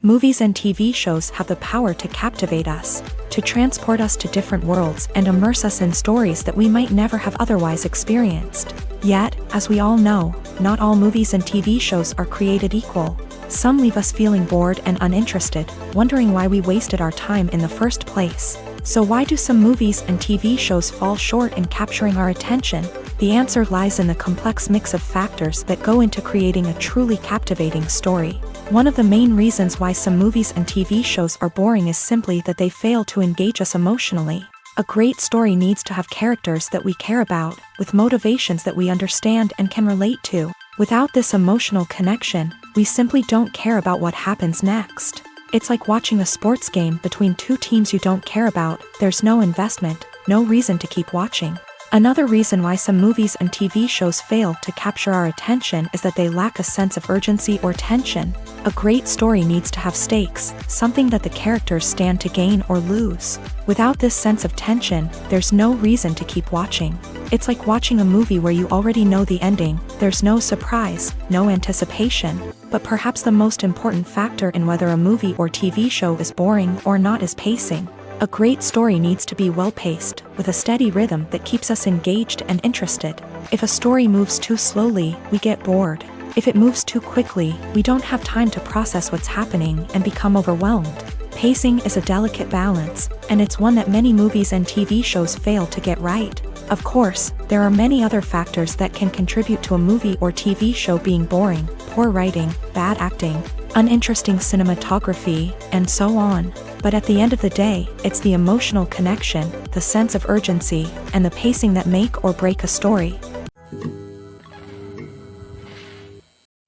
Movies and TV shows have the power to captivate us, to transport us to different worlds and immerse us in stories that we might never have otherwise experienced. Yet, as we all know, not all movies and TV shows are created equal. Some leave us feeling bored and uninterested, wondering why we wasted our time in the first place. So why do some movies and TV shows fall short in capturing our attention? The answer lies in the complex mix of factors that go into creating a truly captivating story. One of the main reasons why some movies and TV shows are boring is simply that they fail to engage us emotionally. A great story needs to have characters that we care about, with motivations that we understand and can relate to. Without this emotional connection, we simply don't care about what happens next. It's like watching a sports game between two teams you don't care about. There's no investment, no reason to keep watching. Another reason why some movies and TV shows fail to capture our attention is that they lack a sense of urgency or tension. A great story needs to have stakes, something that the characters stand to gain or lose. Without this sense of tension, there's no reason to keep watching. It's like watching a movie where you already know the ending. There's no surprise, no anticipation. But perhaps the most important factor in whether a movie or TV show is boring or not is pacing. A great story needs to be well-paced, with a steady rhythm that keeps us engaged and interested. If a story moves too slowly, we get bored. If it moves too quickly, we don't have time to process what's happening and become overwhelmed. Pacing is a delicate balance, and it's one that many movies and TV shows fail to get right. Of course, there are many other factors that can contribute to a movie or TV show being boring: poor writing, bad acting, uninteresting cinematography, and so on. But at the end of the day, it's the emotional connection, the sense of urgency, and the pacing that make or break a story.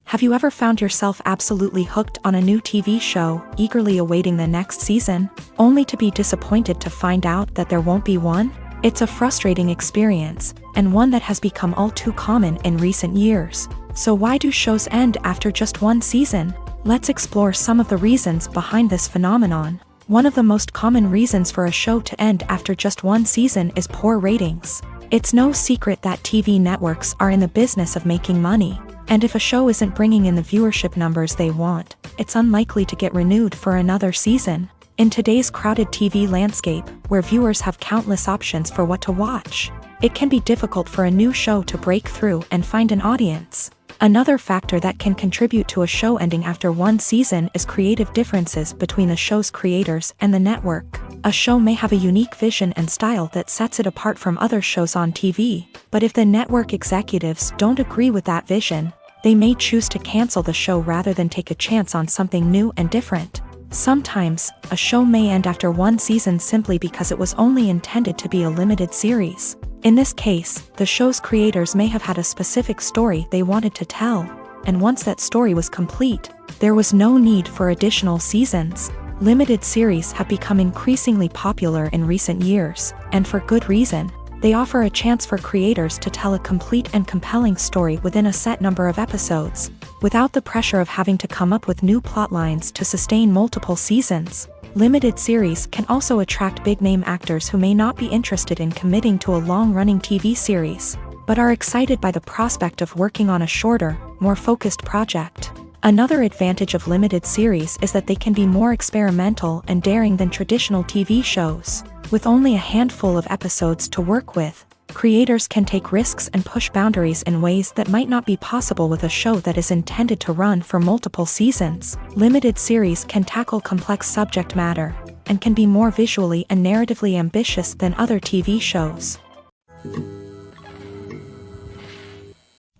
Have you ever found yourself absolutely hooked on a new TV show, eagerly awaiting the next season, only to be disappointed to find out that there won't be one? It's a frustrating experience, and one that has become all too common in recent years. So why do shows end after just one season? Let's explore some of the reasons behind this phenomenon. One of the most common reasons for a show to end after just one season is poor ratings. It's no secret that TV networks are in the business of making money. And if a show isn't bringing in the viewership numbers they want, it's unlikely to get renewed for another season. In today's crowded TV landscape, where viewers have countless options for what to watch, it can be difficult for a new show to break through and find an audience. Another factor that can contribute to a show ending after one season is creative differences between the show's creators and the network. A show may have a unique vision and style that sets it apart from other shows on TV, but if the network executives don't agree with that vision, they may choose to cancel the show rather than take a chance on something new and different. Sometimes, a show may end after one season simply because it was only intended to be a limited series. In this case, the show's creators may have had a specific story they wanted to tell, and once that story was complete, there was no need for additional seasons. Limited series have become increasingly popular in recent years, and for good reason. They offer a chance for creators to tell a complete and compelling story within a set number of episodes, without the pressure of having to come up with new plotlines to sustain multiple seasons. Limited series can also attract big-name actors who may not be interested in committing to a long-running TV series, but are excited by the prospect of working on a shorter, more focused project. Another advantage of limited series is that they can be more experimental and daring than traditional TV shows. With only a handful of episodes to work with, creators can take risks and push boundaries in ways that might not be possible with a show that is intended to run for multiple seasons. Limited series can tackle complex subject matter, and can be more visually and narratively ambitious than other TV shows.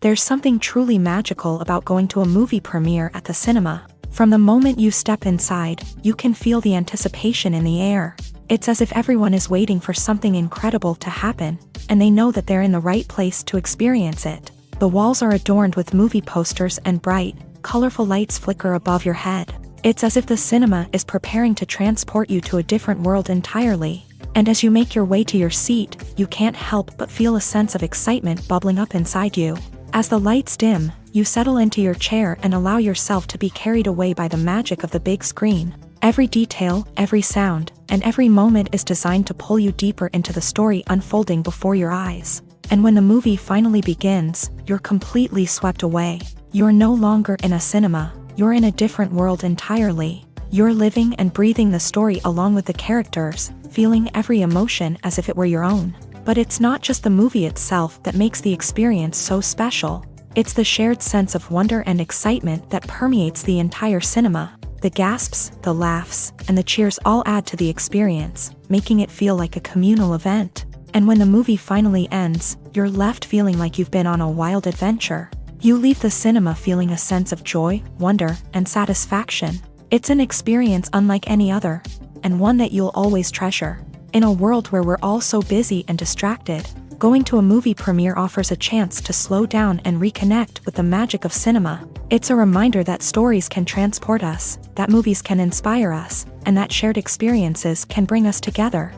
There's something truly magical about going to a movie premiere at the cinema. From the moment you step inside, you can feel the anticipation in the air. It's as if everyone is waiting for something incredible to happen, and they know that they're in the right place to experience it. The walls are adorned with movie posters and bright, colorful lights flicker above your head. It's as if the cinema is preparing to transport you to a different world entirely. And as you make your way to your seat, you can't help but feel a sense of excitement bubbling up inside you. As the lights dim, you settle into your chair and allow yourself to be carried away by the magic of the big screen. Every detail, every sound, and every moment is designed to pull you deeper into the story unfolding before your eyes. And when the movie finally begins, you're completely swept away. You're no longer in a cinema, you're in a different world entirely. You're living and breathing the story along with the characters, feeling every emotion as if it were your own. But it's not just the movie itself that makes the experience so special. It's the shared sense of wonder and excitement that permeates the entire cinema. The gasps, the laughs, and the cheers all add to the experience, making it feel like a communal event. And when the movie finally ends, you're left feeling like you've been on a wild adventure. You leave the cinema feeling a sense of joy, wonder, and satisfaction. It's an experience unlike any other, and one that you'll always treasure. In a world where we're all so busy and distracted, going to a movie premiere offers a chance to slow down and reconnect with the magic of cinema. It's a reminder that stories can transport us, that movies can inspire us, and that shared experiences can bring us together.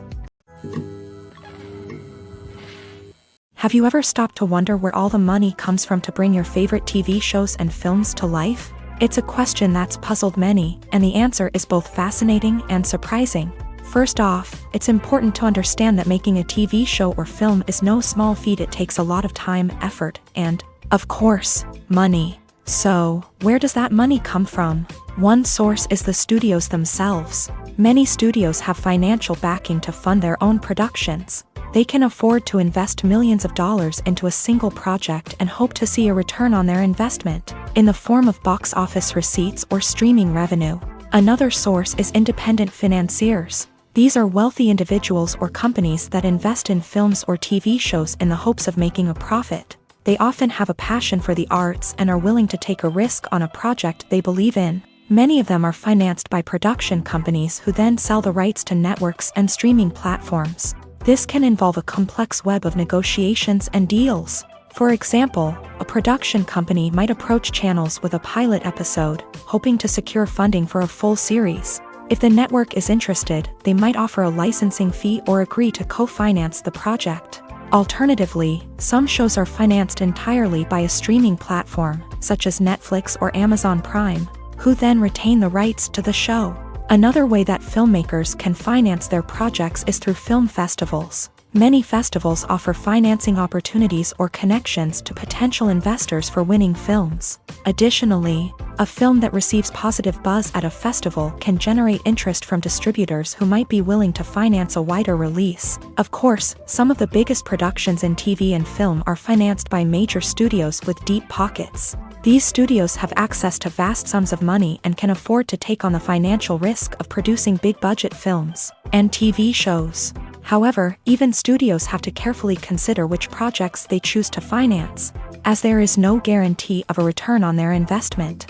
Have you ever stopped to wonder where all the money comes from to bring your favorite TV shows and films to life? It's a question that's puzzled many, and the answer is both fascinating and surprising. First off, it's important to understand that making a TV show or film is no small feat. It takes a lot of time, effort, and, of course, money. So, where does that money come from? One source is the studios themselves. Many studios have financial backing to fund their own productions. They can afford to invest millions of dollars into a single project and hope to see a return on their investment, in the form of box office receipts or streaming revenue. Another source is independent financiers. These are wealthy individuals or companies that invest in films or TV shows in the hopes of making a profit. They often have a passion for the arts and are willing to take a risk on a project they believe in. Many of them are financed by production companies who then sell the rights to networks and streaming platforms. This can involve a complex web of negotiations and deals. For example, a production company might approach channels with a pilot episode, hoping to secure funding for a full series. If the network is interested, they might offer a licensing fee or agree to co-finance the project. Alternatively, some shows are financed entirely by a streaming platform, such as Netflix or Amazon Prime, who then retain the rights to the show. Another way that filmmakers can finance their projects is through film festivals. Many festivals offer financing opportunities or connections to potential investors for winning films. Additionally, a film that receives positive buzz at a festival can generate interest from distributors who might be willing to finance a wider release. Of course, some of the biggest productions in TV and film are financed by major studios with deep pockets. These studios have access to vast sums of money and can afford to take on the financial risk of producing big-budget films and TV shows. However, even studios have to carefully consider which projects they choose to finance, as there is no guarantee of a return on their investment.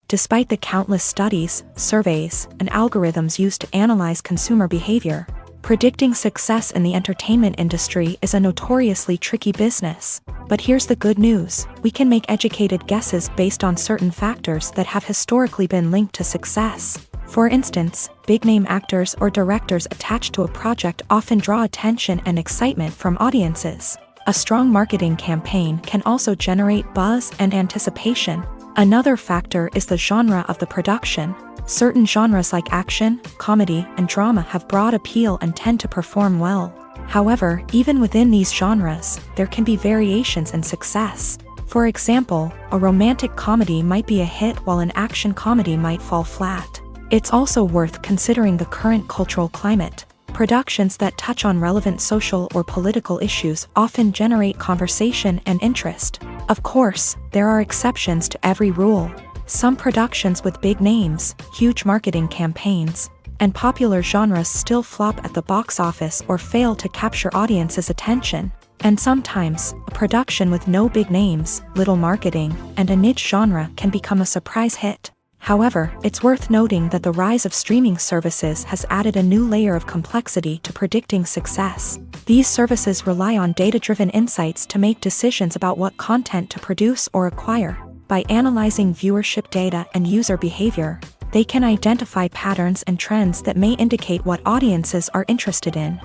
Despite the countless studies, surveys, and algorithms used to analyze consumer behavior, predicting success in the entertainment industry is a notoriously tricky business. But here's the good news: we can make educated guesses based on certain factors that have historically been linked to success. For instance, big-name actors or directors attached to a project often draw attention and excitement from audiences. A strong marketing campaign can also generate buzz and anticipation. Another factor is the genre of the production. Certain genres like action, comedy, and drama have broad appeal and tend to perform well. However, even within these genres, there can be variations in success. For example, a romantic comedy might be a hit while an action comedy might fall flat. It's also worth considering the current cultural climate. Productions that touch on relevant social or political issues often generate conversation and interest. Of course, there are exceptions to every rule. Some productions with big names, huge marketing campaigns, and popular genres still flop at the box office or fail to capture audiences' attention. And sometimes, a production with no big names, little marketing, and a niche genre can become a surprise hit. However, it's worth noting that the rise of streaming services has added a new layer of complexity to predicting success. These services rely on data-driven insights to make decisions about what content to produce or acquire. By analyzing viewership data and user behavior, they can identify patterns and trends that may indicate what audiences are interested in.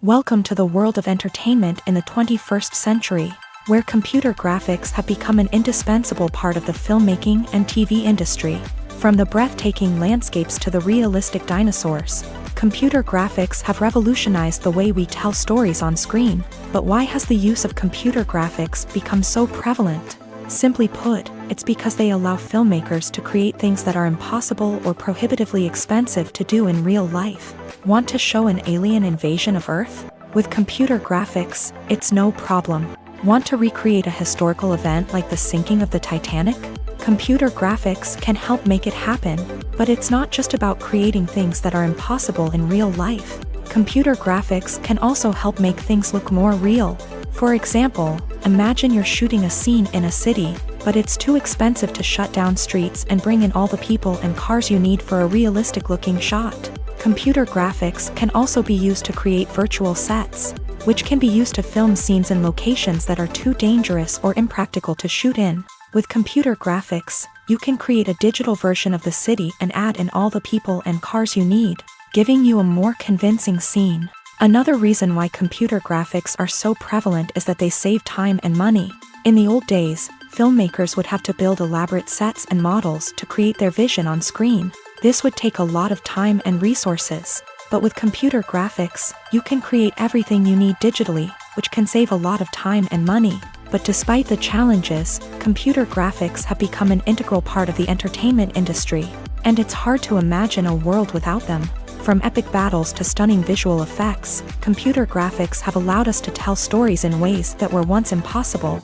Welcome to the world of entertainment in the 21st century, where computer graphics have become an indispensable part of the filmmaking and TV industry. From the breathtaking landscapes to the realistic dinosaurs, computer graphics have revolutionized the way we tell stories on screen. But why has the use of computer graphics become so prevalent? Simply put, it's because they allow filmmakers to create things that are impossible or prohibitively expensive to do in real life. Want to show an alien invasion of Earth? With computer graphics, it's no problem. Want to recreate a historical event like the sinking of the Titanic? Computer graphics can help make it happen, but it's not just about creating things that are impossible in real life. Computer graphics can also help make things look more real. For example, imagine you're shooting a scene in a city, but it's too expensive to shut down streets and bring in all the people and cars you need for a realistic-looking shot. Computer graphics can also be used to create virtual sets, which can be used to film scenes in locations that are too dangerous or impractical to shoot in. With computer graphics, you can create a digital version of the city and add in all the people and cars you need, giving you a more convincing scene. Another reason why computer graphics are so prevalent is that they save time and money. In the old days, filmmakers would have to build elaborate sets and models to create their vision on screen. This would take a lot of time and resources. But with computer graphics, you can create everything you need digitally, which can save a lot of time and money. But despite the challenges, computer graphics have become an integral part of the entertainment industry, and it's hard to imagine a world without them. From epic battles to stunning visual effects, computer graphics have allowed us to tell stories in ways that were once impossible.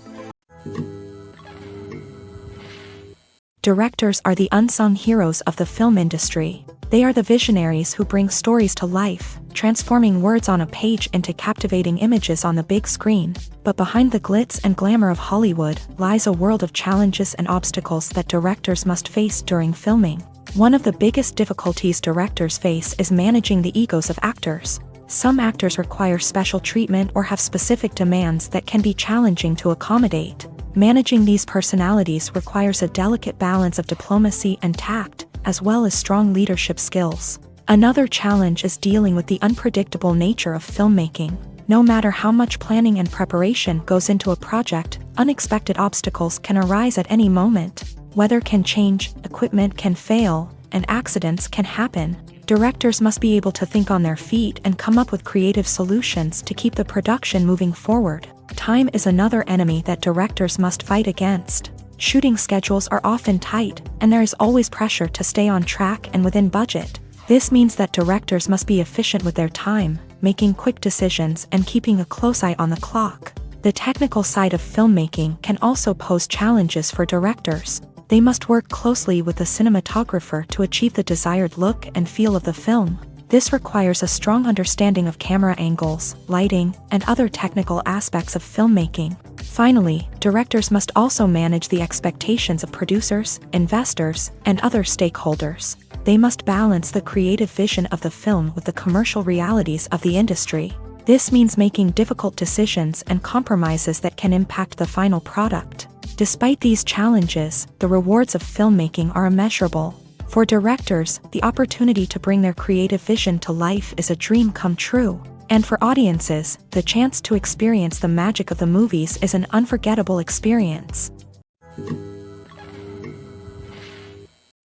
Directors are the unsung heroes of the film industry. They are the visionaries who bring stories to life, transforming words on a page into captivating images on the big screen. But behind the glitz and glamour of Hollywood lies a world of challenges and obstacles that directors must face during filming. One of the biggest difficulties directors face is managing the egos of actors. Some actors require special treatment or have specific demands that can be challenging to accommodate. Managing these personalities requires a delicate balance of diplomacy and tact, as well as strong leadership skills. Another challenge is dealing with the unpredictable nature of filmmaking. No matter how much planning and preparation goes into a project, unexpected obstacles can arise at any moment. Weather can change, equipment can fail, and accidents can happen. Directors must be able to think on their feet and come up with creative solutions to keep the production moving forward. Time is another enemy that directors must fight against. Shooting schedules are often tight, and there is always pressure to stay on track and within budget. This means that directors must be efficient with their time, making quick decisions and keeping a close eye on the clock. The technical side of filmmaking can also pose challenges for directors. They must work closely with the cinematographer to achieve the desired look and feel of the film. This requires a strong understanding of camera angles, lighting, and other technical aspects of filmmaking. Finally, directors must also manage the expectations of producers, investors, and other stakeholders. They must balance the creative vision of the film with the commercial realities of the industry. This means making difficult decisions and compromises that can impact the final product. Despite these challenges, the rewards of filmmaking are immeasurable. For directors, the opportunity to bring their creative vision to life is a dream come true. And for audiences, the chance to experience the magic of the movies is an unforgettable experience.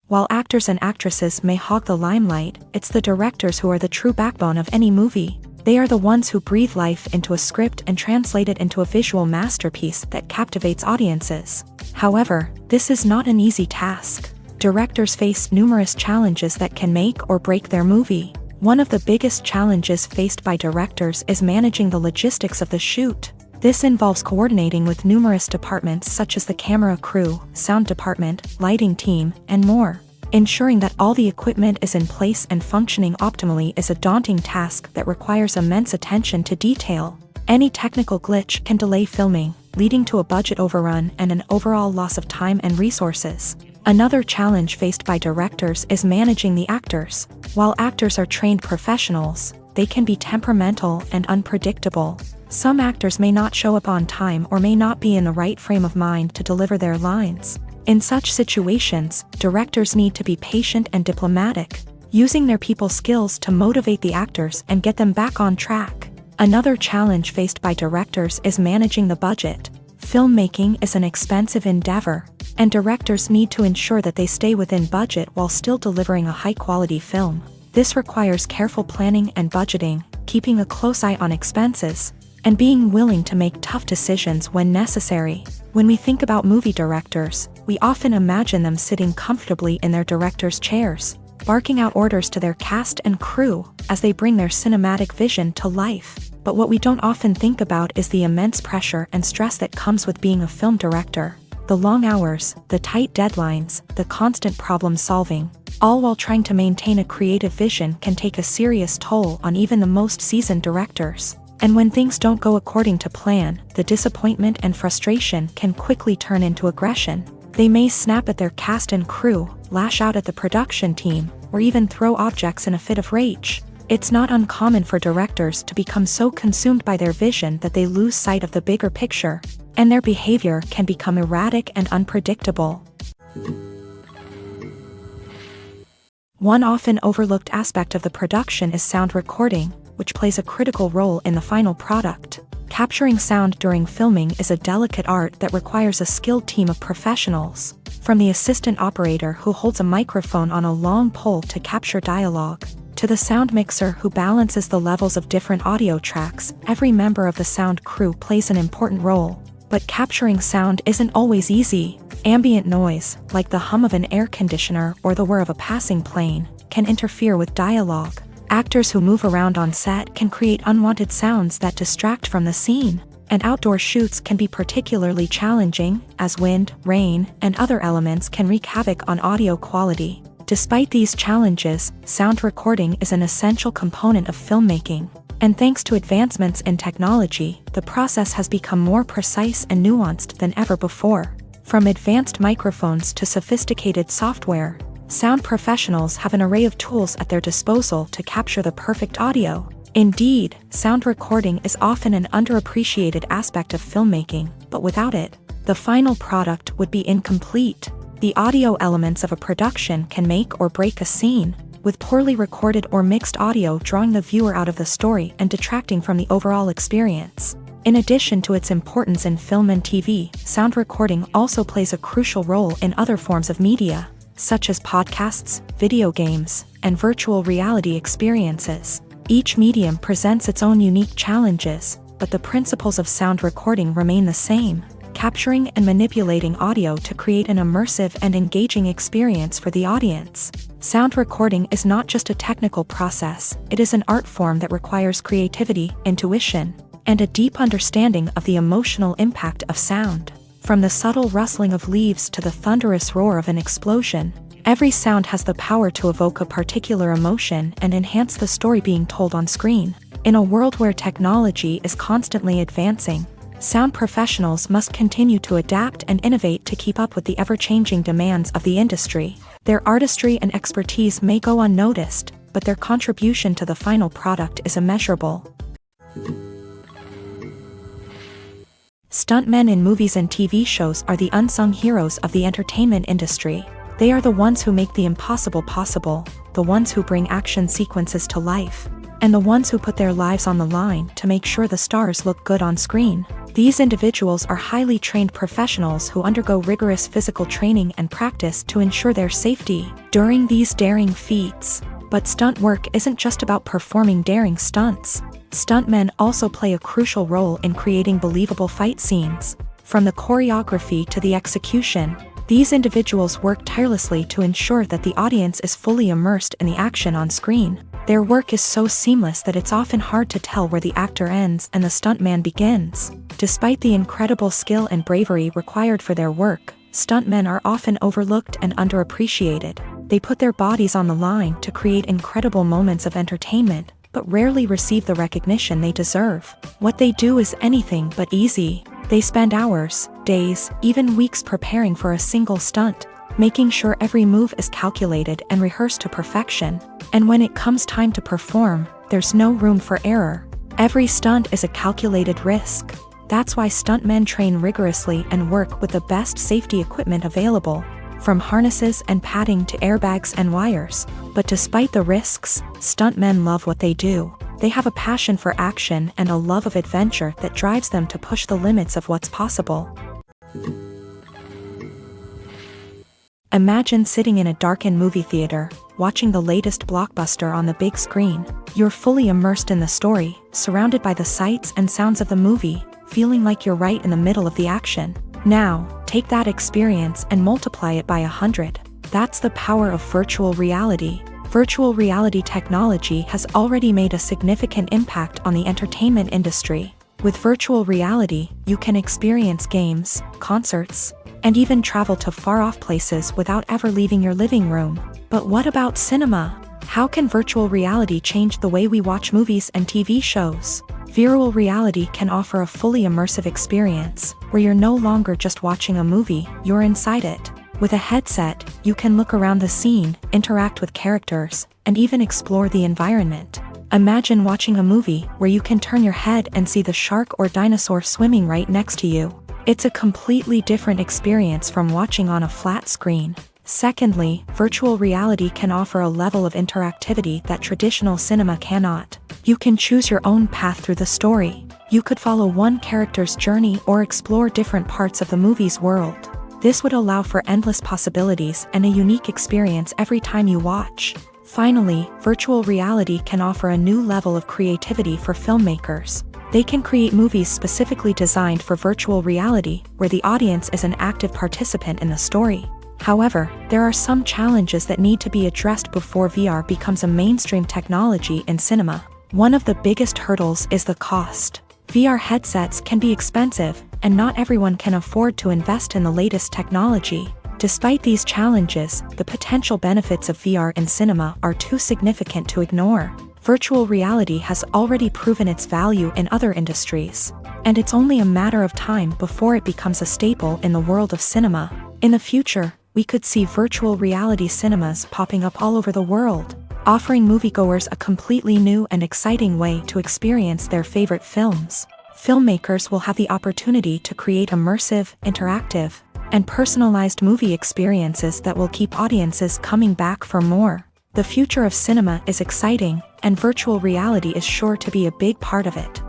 While actors and actresses may hog the limelight, it's the directors who are the true backbone of any movie. They are the ones who breathe life into a script and translate it into a visual masterpiece that captivates audiences. However, this is not an easy task. Directors face numerous challenges that can make or break their movie. One of the biggest challenges faced by directors is managing the logistics of the shoot. This involves coordinating with numerous departments such as the camera crew, sound department, lighting team, and more. Ensuring that all the equipment is in place and functioning optimally is a daunting task that requires immense attention to detail. Any technical glitch can delay filming, leading to a budget overrun and an overall loss of time and resources. Another challenge faced by directors is managing the actors. While actors are trained professionals, they can be temperamental and unpredictable. Some actors may not show up on time or may not be in the right frame of mind to deliver their lines. In such situations, directors need to be patient and diplomatic, using their people skills to motivate the actors and get them back on track. Another challenge faced by directors is managing the budget. Filmmaking is an expensive endeavor, and directors need to ensure that they stay within budget while still delivering a high-quality film. This requires careful planning and budgeting, keeping a close eye on expenses, and being willing to make tough decisions when necessary. When we think about movie directors, we often imagine them sitting comfortably in their director's chairs, barking out orders to their cast and crew as they bring their cinematic vision to life. But what we don't often think about is the immense pressure and stress that comes with being a film director. The long hours, the tight deadlines, the constant problem solving, all while trying to maintain a creative vision can take a serious toll on even the most seasoned directors. And when things don't go according to plan, the disappointment and frustration can quickly turn into aggression. They may snap at their cast and crew, lash out at the production team, or even throw objects in a fit of rage. It's not uncommon for directors to become so consumed by their vision that they lose sight of the bigger picture, and their behavior can become erratic and unpredictable. One often overlooked aspect of the production is sound recording, which plays a critical role in the final product. Capturing sound during filming is a delicate art that requires a skilled team of professionals. From the assistant operator who holds a microphone on a long pole to capture dialogue, to the sound mixer who balances the levels of different audio tracks, every member of the sound crew plays an important role. But capturing sound isn't always easy. Ambient noise, like the hum of an air conditioner or the whir of a passing plane, can interfere with dialogue. Actors who move around on set can create unwanted sounds that distract from the scene. And outdoor shoots can be particularly challenging, as wind, rain, and other elements can wreak havoc on audio quality. Despite these challenges, sound recording is an essential component of filmmaking. And thanks to advancements in technology, the process has become more precise and nuanced than ever before. From advanced microphones to sophisticated software, sound professionals have an array of tools at their disposal to capture the perfect audio. Indeed, sound recording is often an underappreciated aspect of filmmaking, but without it, the final product would be incomplete. The audio elements of a production can make or break a scene, with poorly recorded or mixed audio drawing the viewer out of the story and detracting from the overall experience. In addition to its importance in film and TV, sound recording also plays a crucial role in other forms of media, such as podcasts, video games, and virtual reality experiences. Each medium presents its own unique challenges, but the principles of sound recording remain the same, capturing and manipulating audio to create an immersive and engaging experience for the audience. Sound recording is not just a technical process, it is an art form that requires creativity, intuition, and a deep understanding of the emotional impact of sound. From the subtle rustling of leaves to the thunderous roar of an explosion, every sound has the power to evoke a particular emotion and enhance the story being told on screen. In a world where technology is constantly advancing, sound professionals must continue to adapt and innovate to keep up with the ever-changing demands of the industry. Their artistry and expertise may go unnoticed, but their contribution to the final product is immeasurable. Stuntmen in movies and TV shows are the unsung heroes of the entertainment industry. They are the ones who make the impossible possible, the ones who bring action sequences to life, and the ones who put their lives on the line to make sure the stars look good on screen. These individuals are highly trained professionals who undergo rigorous physical training and practice to ensure their safety during these daring feats. But stunt work isn't just about performing daring stunts. Stuntmen also play a crucial role in creating believable fight scenes. From the choreography to the execution, these individuals work tirelessly to ensure that the audience is fully immersed in the action on screen. Their work is so seamless that it's often hard to tell where the actor ends and the stuntman begins. Despite the incredible skill and bravery required for their work, stuntmen are often overlooked and underappreciated. They put their bodies on the line to create incredible moments of entertainment, but rarely receive the recognition they deserve. What they do is anything but easy. They spend hours, days, even weeks preparing for a single stunt, making sure every move is calculated and rehearsed to perfection. And when it comes time to perform, there's no room for error. Every stunt is a calculated risk. That's why stuntmen train rigorously and work with the best safety equipment available, from harnesses and padding to airbags and wires. But despite the risks, stuntmen love what they do. They have a passion for action and a love of adventure that drives them to push the limits of what's possible. Imagine sitting in a darkened movie theater, watching the latest blockbuster on the big screen. You're fully immersed in the story, surrounded by the sights and sounds of the movie, feeling like you're right in the middle of the action. Now, take that experience and multiply it by 100. That's the power of virtual reality. Virtual reality technology has already made a significant impact on the entertainment industry. With virtual reality, you can experience games, concerts, and even travel to far-off places without ever leaving your living room. But what about cinema? How can virtual reality change the way we watch movies and TV shows? Virtual reality can offer a fully immersive experience, where you're no longer just watching a movie, you're inside it. With a headset, you can look around the scene, interact with characters, and even explore the environment. Imagine watching a movie where you can turn your head and see the shark or dinosaur swimming right next to you. It's a completely different experience from watching on a flat screen. Secondly, virtual reality can offer a level of interactivity that traditional cinema cannot. You can choose your own path through the story. You could follow one character's journey or explore different parts of the movie's world. This would allow for endless possibilities and a unique experience every time you watch. Finally, virtual reality can offer a new level of creativity for filmmakers. They can create movies specifically designed for virtual reality, where the audience is an active participant in the story. However, there are some challenges that need to be addressed before VR becomes a mainstream technology in cinema. One of the biggest hurdles is the cost. VR headsets can be expensive, and not everyone can afford to invest in the latest technology. Despite these challenges, the potential benefits of VR in cinema are too significant to ignore. Virtual reality has already proven its value in other industries, and it's only a matter of time before it becomes a staple in the world of cinema. In the future, we could see virtual reality cinemas popping up all over the world, offering moviegoers a completely new and exciting way to experience their favorite films. Filmmakers will have the opportunity to create immersive, interactive, and personalized movie experiences that will keep audiences coming back for more. The future of cinema is exciting, and virtual reality is sure to be a big part of it.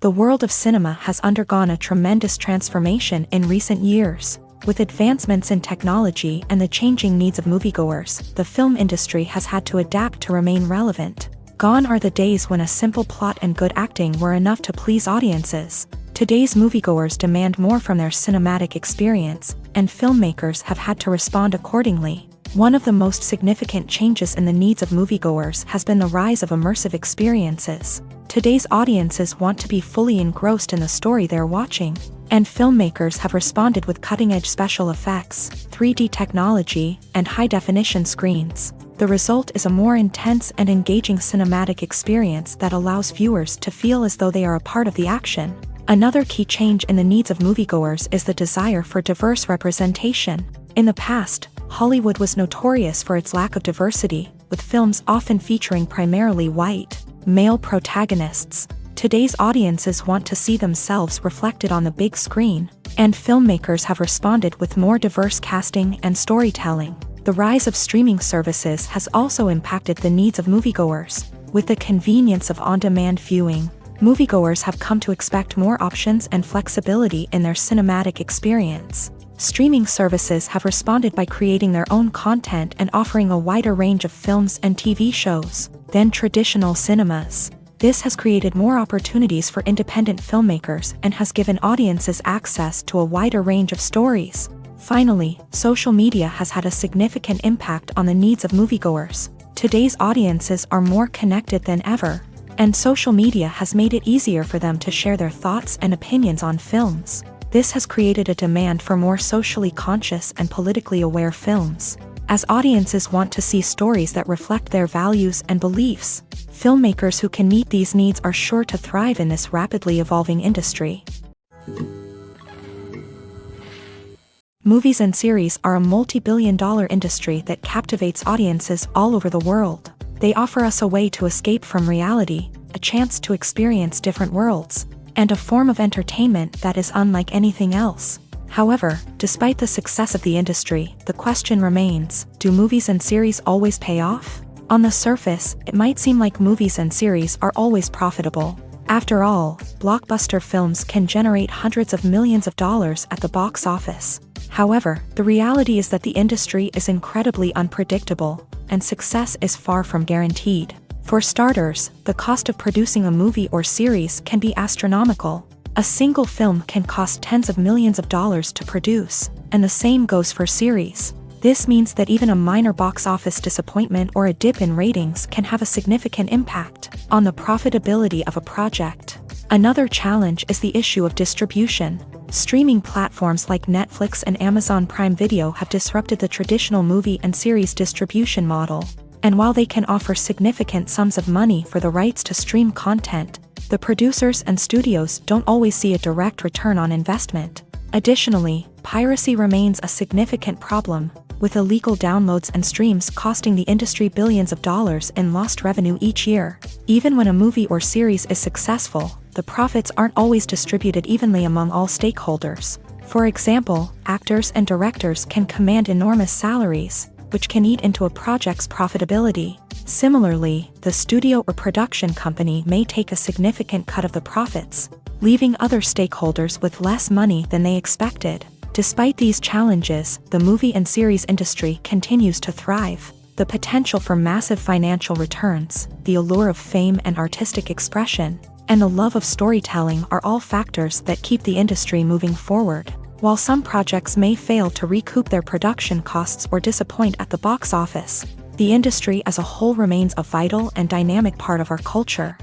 The world of cinema has undergone a tremendous transformation in recent years. With advancements in technology and the changing needs of moviegoers, the film industry has had to adapt to remain relevant. Gone are the days when a simple plot and good acting were enough to please audiences. Today's moviegoers demand more from their cinematic experience, and filmmakers have had to respond accordingly. One of the most significant changes in the needs of moviegoers has been the rise of immersive experiences. Today's audiences want to be fully engrossed in the story they're watching, and filmmakers have responded with cutting-edge special effects, 3D technology, and high-definition screens. The result is a more intense and engaging cinematic experience that allows viewers to feel as though they are a part of the action. Another key change in the needs of moviegoers is the desire for diverse representation. In the past, Hollywood was notorious for its lack of diversity, with films often featuring primarily white, male protagonists. Today's audiences want to see themselves reflected on the big screen, and filmmakers have responded with more diverse casting and storytelling. The rise of streaming services has also impacted the needs of moviegoers. With the convenience of on-demand viewing, moviegoers have come to expect more options and flexibility in their cinematic experience. Streaming services have responded by creating their own content and offering a wider range of films and TV shows than traditional cinemas. This has created more opportunities for independent filmmakers and has given audiences access to a wider range of stories. Finally, social media has had a significant impact on the needs of moviegoers. Today's audiences are more connected than ever, and social media has made it easier for them to share their thoughts and opinions on films. This has created a demand for more socially conscious and politically aware films. As audiences want to see stories that reflect their values and beliefs, filmmakers who can meet these needs are sure to thrive in this rapidly evolving industry. Movies and series are a multi-billion-dollar industry that captivates audiences all over the world. They offer us a way to escape from reality, a chance to experience different worlds, and a form of entertainment that is unlike anything else. However, despite the success of the industry, the question remains, do movies and series always pay off? On the surface, it might seem like movies and series are always profitable. After all, blockbuster films can generate hundreds of millions of dollars at the box office. However, the reality is that the industry is incredibly unpredictable, and success is far from guaranteed. For starters, the cost of producing a movie or series can be astronomical. A single film can cost tens of millions of dollars to produce, and the same goes for series. This means that even a minor box office disappointment or a dip in ratings can have a significant impact on the profitability of a project. Another challenge is the issue of distribution. Streaming platforms like Netflix and Amazon Prime Video have disrupted the traditional movie and series distribution model. And while they can offer significant sums of money for the rights to stream content, the producers and studios don't always see a direct return on investment. Additionally, piracy remains a significant problem, with illegal downloads and streams costing the industry billions of dollars in lost revenue each year. Even when a movie or series is successful, the profits aren't always distributed evenly among all stakeholders. For example, actors and directors can command enormous salaries, which can eat into a project's profitability. Similarly, the studio or production company may take a significant cut of the profits, leaving other stakeholders with less money than they expected. Despite these challenges, the movie and series industry continues to thrive. The potential for massive financial returns, the allure of fame and artistic expression, and the love of storytelling are all factors that keep the industry moving forward. While some projects may fail to recoup their production costs or disappoint at the box office, the industry as a whole remains a vital and dynamic part of our culture.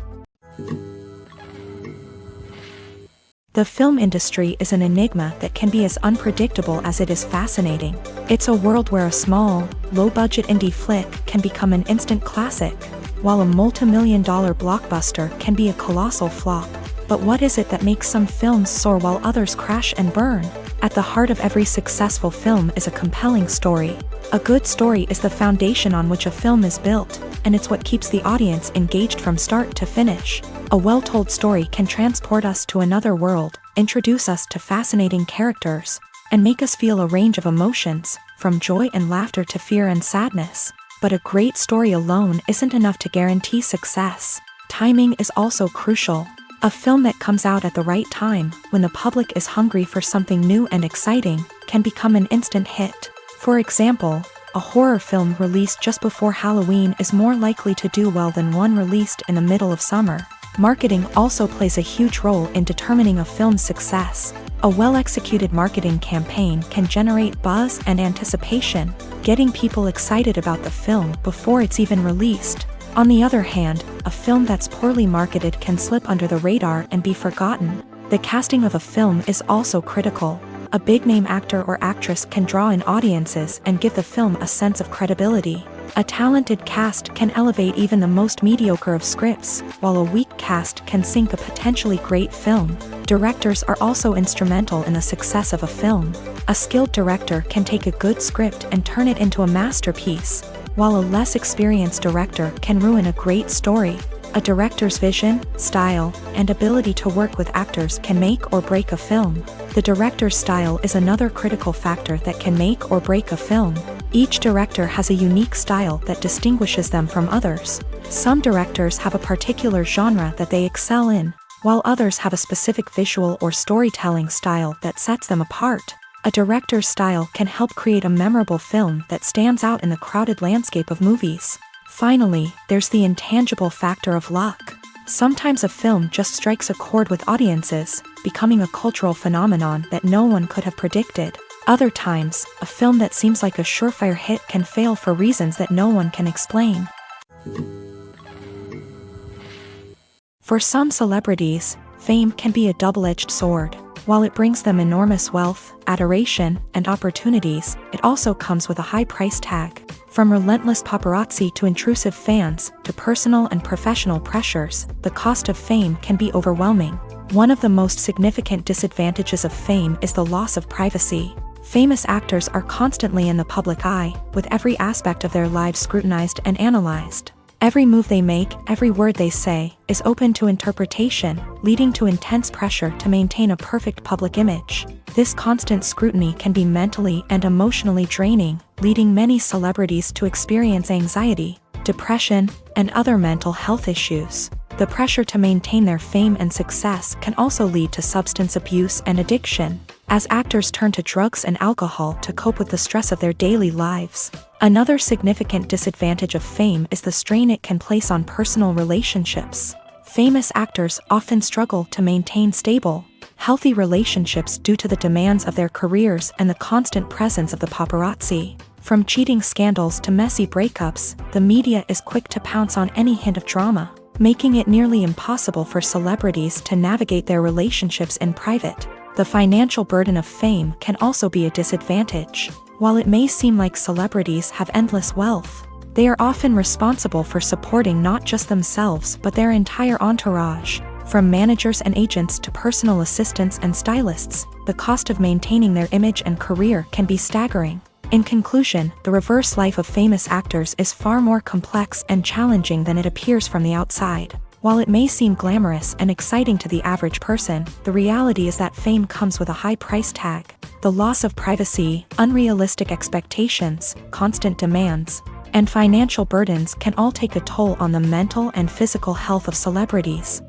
The film industry is an enigma that can be as unpredictable as it is fascinating. It's a world where a small, low-budget indie flick can become an instant classic, while a multi-million-dollar blockbuster can be a colossal flop. But what is it that makes some films soar while others crash and burn? At the heart of every successful film is a compelling story. A good story is the foundation on which a film is built, and it's what keeps the audience engaged from start to finish. A well-told story can transport us to another world, introduce us to fascinating characters, and make us feel a range of emotions, from joy and laughter to fear and sadness. But a great story alone isn't enough to guarantee success. Timing is also crucial. A film that comes out at the right time, when the public is hungry for something new and exciting, can become an instant hit. For example, a horror film released just before Halloween is more likely to do well than one released in the middle of summer. Marketing also plays a huge role in determining a film's success. A well-executed marketing campaign can generate buzz and anticipation, getting people excited about the film before it's even released. On the other hand, a film that's poorly marketed can slip under the radar and be forgotten. The casting of a film is also critical. A big-name actor or actress can draw in audiences and give the film a sense of credibility. A talented cast can elevate even the most mediocre of scripts, while a weak cast can sink a potentially great film. Directors are also instrumental in the success of a film. A skilled director can take a good script and turn it into a masterpiece, while a less experienced director can ruin a great story. A director's vision, style, and ability to work with actors can make or break a film. The director's style is another critical factor that can make or break a film. Each director has a unique style that distinguishes them from others. Some directors have a particular genre that they excel in, while others have a specific visual or storytelling style that sets them apart. A director's style can help create a memorable film that stands out in the crowded landscape of movies. Finally, there's the intangible factor of luck. Sometimes a film just strikes a chord with audiences, becoming a cultural phenomenon that no one could have predicted. Other times, a film that seems like a surefire hit can fail for reasons that no one can explain. For some celebrities, fame can be a double-edged sword. While it brings them enormous wealth, adoration, and opportunities, it also comes with a high price tag. From relentless paparazzi to intrusive fans, to personal and professional pressures, the cost of fame can be overwhelming. One of the most significant disadvantages of fame is the loss of privacy. Famous actors are constantly in the public eye, with every aspect of their lives scrutinized and analyzed. Every move they make, every word they say, is open to interpretation, leading to intense pressure to maintain a perfect public image. This constant scrutiny can be mentally and emotionally draining, leading many celebrities to experience anxiety, depression, and other mental health issues. The pressure to maintain their fame and success can also lead to substance abuse and addiction, as actors turn to drugs and alcohol to cope with the stress of their daily lives. Another significant disadvantage of fame is the strain it can place on personal relationships. Famous actors often struggle to maintain stable, healthy relationships due to the demands of their careers and the constant presence of the paparazzi. From cheating scandals to messy breakups, the media is quick to pounce on any hint of drama, making it nearly impossible for celebrities to navigate their relationships in private. The financial burden of fame can also be a disadvantage. While it may seem like celebrities have endless wealth, they are often responsible for supporting not just themselves but their entire entourage. From managers and agents to personal assistants and stylists, the cost of maintaining their image and career can be staggering. In conclusion, the reverse life of famous actors is far more complex and challenging than it appears from the outside. While it may seem glamorous and exciting to the average person, the reality is that fame comes with a high price tag. The loss of privacy, unrealistic expectations, constant demands, and financial burdens can all take a toll on the mental and physical health of celebrities.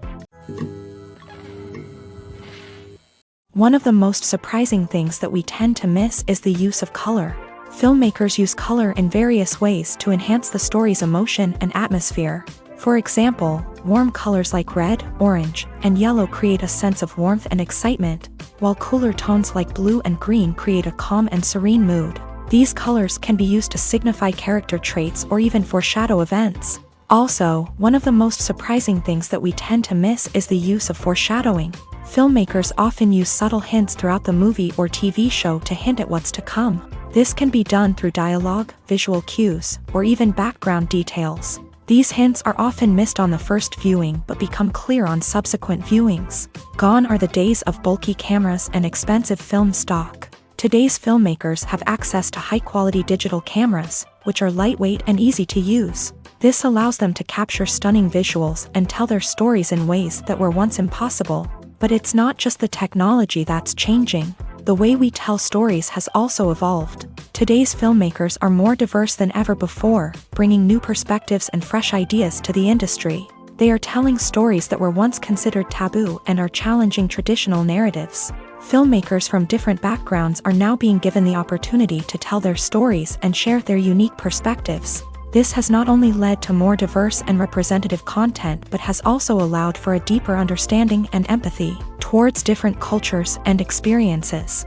One of the most surprising things that we tend to miss is the use of color. Filmmakers use color in various ways to enhance the story's emotion and atmosphere. For example, warm colors like red, orange, and yellow create a sense of warmth and excitement, while cooler tones like blue and green create a calm and serene mood. These colors can be used to signify character traits or even foreshadow events. Also, one of the most surprising things that we tend to miss is the use of foreshadowing. Filmmakers often use subtle hints throughout the movie or TV show to hint at what's to come. This can be done through dialogue, visual cues, or even background details. These hints are often missed on the first viewing but become clear on subsequent viewings. Gone are the days of bulky cameras and expensive film stock. Today's filmmakers have access to high-quality digital cameras, which are lightweight and easy to use. This allows them to capture stunning visuals and tell their stories in ways that were once impossible. But it's not just the technology that's changing. The way we tell stories has also evolved. Today's filmmakers are more diverse than ever before, bringing new perspectives and fresh ideas to the industry. They are telling stories that were once considered taboo and are challenging traditional narratives. Filmmakers from different backgrounds are now being given the opportunity to tell their stories and share their unique perspectives. This has not only led to more diverse and representative content but has also allowed for a deeper understanding and empathy towards different cultures and experiences.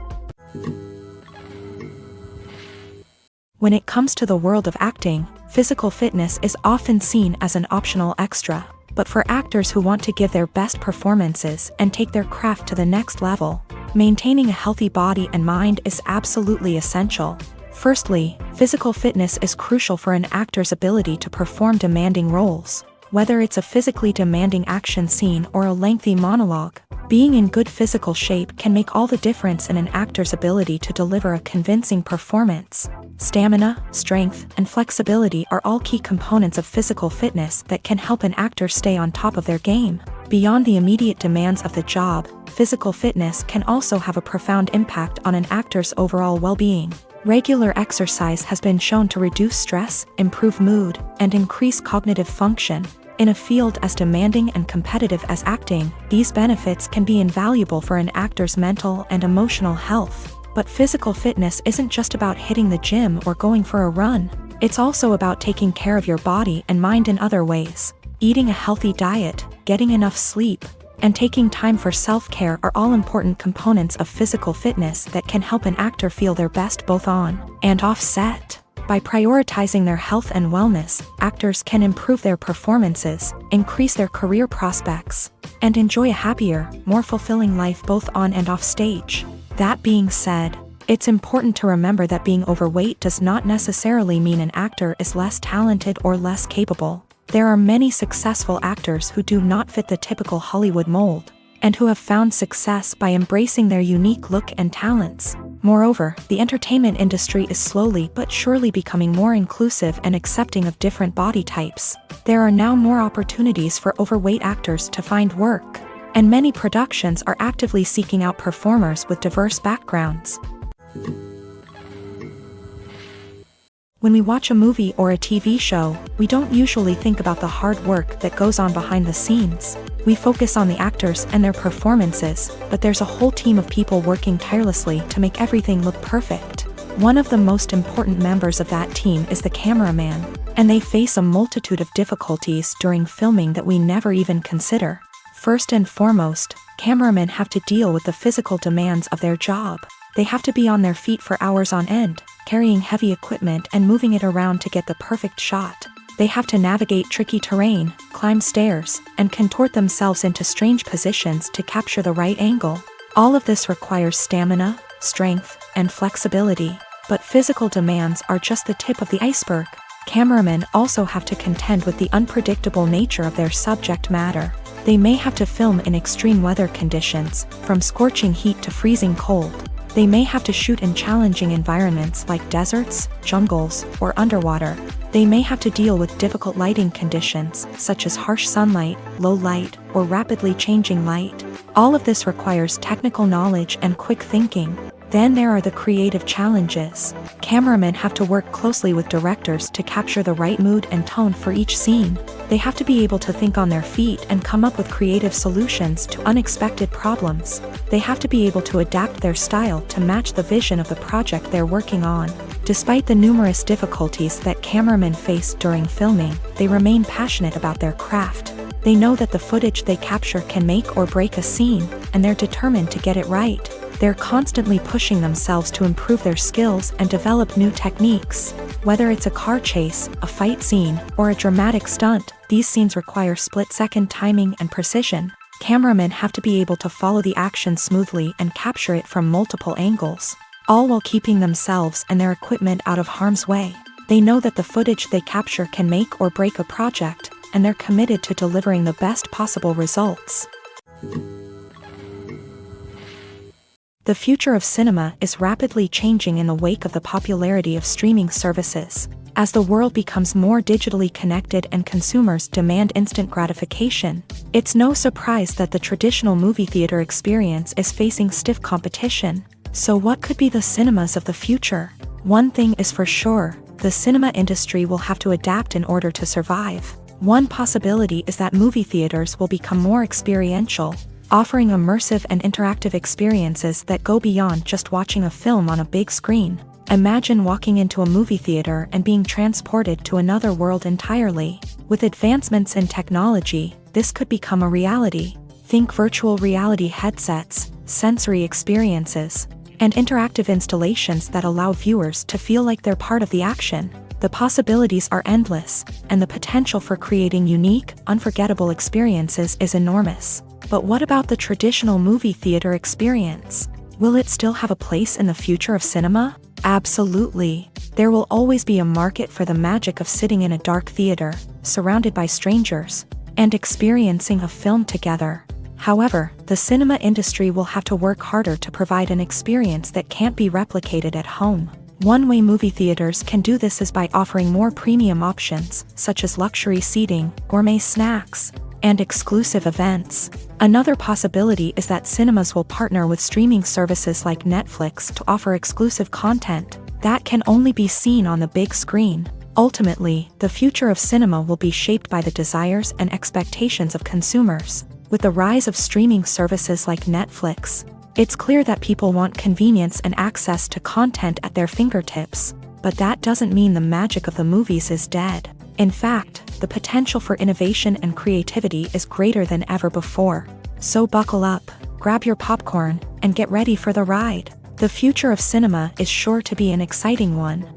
When it comes to the world of acting, physical fitness is often seen as an optional extra. But for actors who want to give their best performances and take their craft to the next level, maintaining a healthy body and mind is absolutely essential. Firstly, physical fitness is crucial for an actor's ability to perform demanding roles. Whether it's a physically demanding action scene or a lengthy monologue, being in good physical shape can make all the difference in an actor's ability to deliver a convincing performance. Stamina, strength, and flexibility are all key components of physical fitness that can help an actor stay on top of their game. Beyond the immediate demands of the job, physical fitness can also have a profound impact on an actor's overall well-being. Regular exercise has been shown to reduce stress, improve mood, and increase cognitive function. In a field as demanding and competitive as acting, these benefits can be invaluable for an actor's mental and emotional health. But physical fitness isn't just about hitting the gym or going for a run. It's also about taking care of your body and mind in other ways. Eating a healthy diet, getting enough sleep, and taking time for self-care are all important components of physical fitness that can help an actor feel their best both on and off set. By prioritizing their health and wellness, actors can improve their performances, increase their career prospects, and enjoy a happier, more fulfilling life both on and off stage. That being said, it's important to remember that being overweight does not necessarily mean an actor is less talented or less capable. There are many successful actors who do not fit the typical Hollywood mold, and who have found success by embracing their unique look and talents. Moreover, the entertainment industry is slowly but surely becoming more inclusive and accepting of different body types. There are now more opportunities for overweight actors to find work, and many productions are actively seeking out performers with diverse backgrounds. When we watch a movie or a TV show, we don't usually think about the hard work that goes on behind the scenes. We focus on the actors and their performances, but there's a whole team of people working tirelessly to make everything look perfect. One of the most important members of that team is the cameraman, and they face a multitude of difficulties during filming that we never even consider. First and foremost, cameramen have to deal with the physical demands of their job. They have to be on their feet for hours on end, carrying heavy equipment and moving it around to get the perfect shot. They have to navigate tricky terrain, climb stairs, and contort themselves into strange positions to capture the right angle. All of this requires stamina, strength, and flexibility. But physical demands are just the tip of the iceberg. Cameramen also have to contend with the unpredictable nature of their subject matter. They may have to film in extreme weather conditions, from scorching heat to freezing cold. They may have to shoot in challenging environments like deserts, jungles, or underwater. They may have to deal with difficult lighting conditions, such as harsh sunlight, low light, or rapidly changing light. All of this requires technical knowledge and quick thinking. Then there are the creative challenges. Cameramen have to work closely with directors to capture the right mood and tone for each scene. They have to be able to think on their feet and come up with creative solutions to unexpected problems. They have to be able to adapt their style to match the vision of the project they're working on. Despite the numerous difficulties that cameramen face during filming, they remain passionate about their craft. They know that the footage they capture can make or break a scene, and they're determined to get it right. They're constantly pushing themselves to improve their skills and develop new techniques. Whether it's a car chase, a fight scene, or a dramatic stunt, these scenes require split-second timing and precision. Cameramen have to be able to follow the action smoothly and capture it from multiple angles, all while keeping themselves and their equipment out of harm's way. They know that the footage they capture can make or break a project, and they're committed to delivering the best possible results. The future of cinema is rapidly changing in the wake of the popularity of streaming services. As the world becomes more digitally connected and consumers demand instant gratification, it's no surprise that the traditional movie theater experience is facing stiff competition. So what could be the cinemas of the future? One thing is for sure, the cinema industry will have to adapt in order to survive. One possibility is that movie theaters will become more experiential, offering immersive and interactive experiences that go beyond just watching a film on a big screen. Imagine walking into a movie theater and being transported to another world entirely. With advancements in technology, this could become a reality. Think virtual reality headsets, sensory experiences, and interactive installations that allow viewers to feel like they're part of the action. The possibilities are endless, and the potential for creating unique, unforgettable experiences is enormous. But what about the traditional movie theater experience? Will it still have a place in the future of cinema? Absolutely. There will always be a market for the magic of sitting in a dark theater, surrounded by strangers, and experiencing a film together. However, the cinema industry will have to work harder to provide an experience that can't be replicated at home. One way movie theaters can do this is by offering more premium options, such as luxury seating, gourmet snacks, and exclusive events. Another possibility is that cinemas will partner with streaming services like Netflix to offer exclusive content that can only be seen on the big screen. Ultimately, the future of cinema will be shaped by the desires and expectations of consumers. With the rise of streaming services like Netflix, it's clear that people want convenience and access to content at their fingertips. But that doesn't mean the magic of the movies is dead. In fact, the potential for innovation and creativity is greater than ever before. So buckle up, grab your popcorn, and get ready for the ride. The future of cinema is sure to be an exciting one.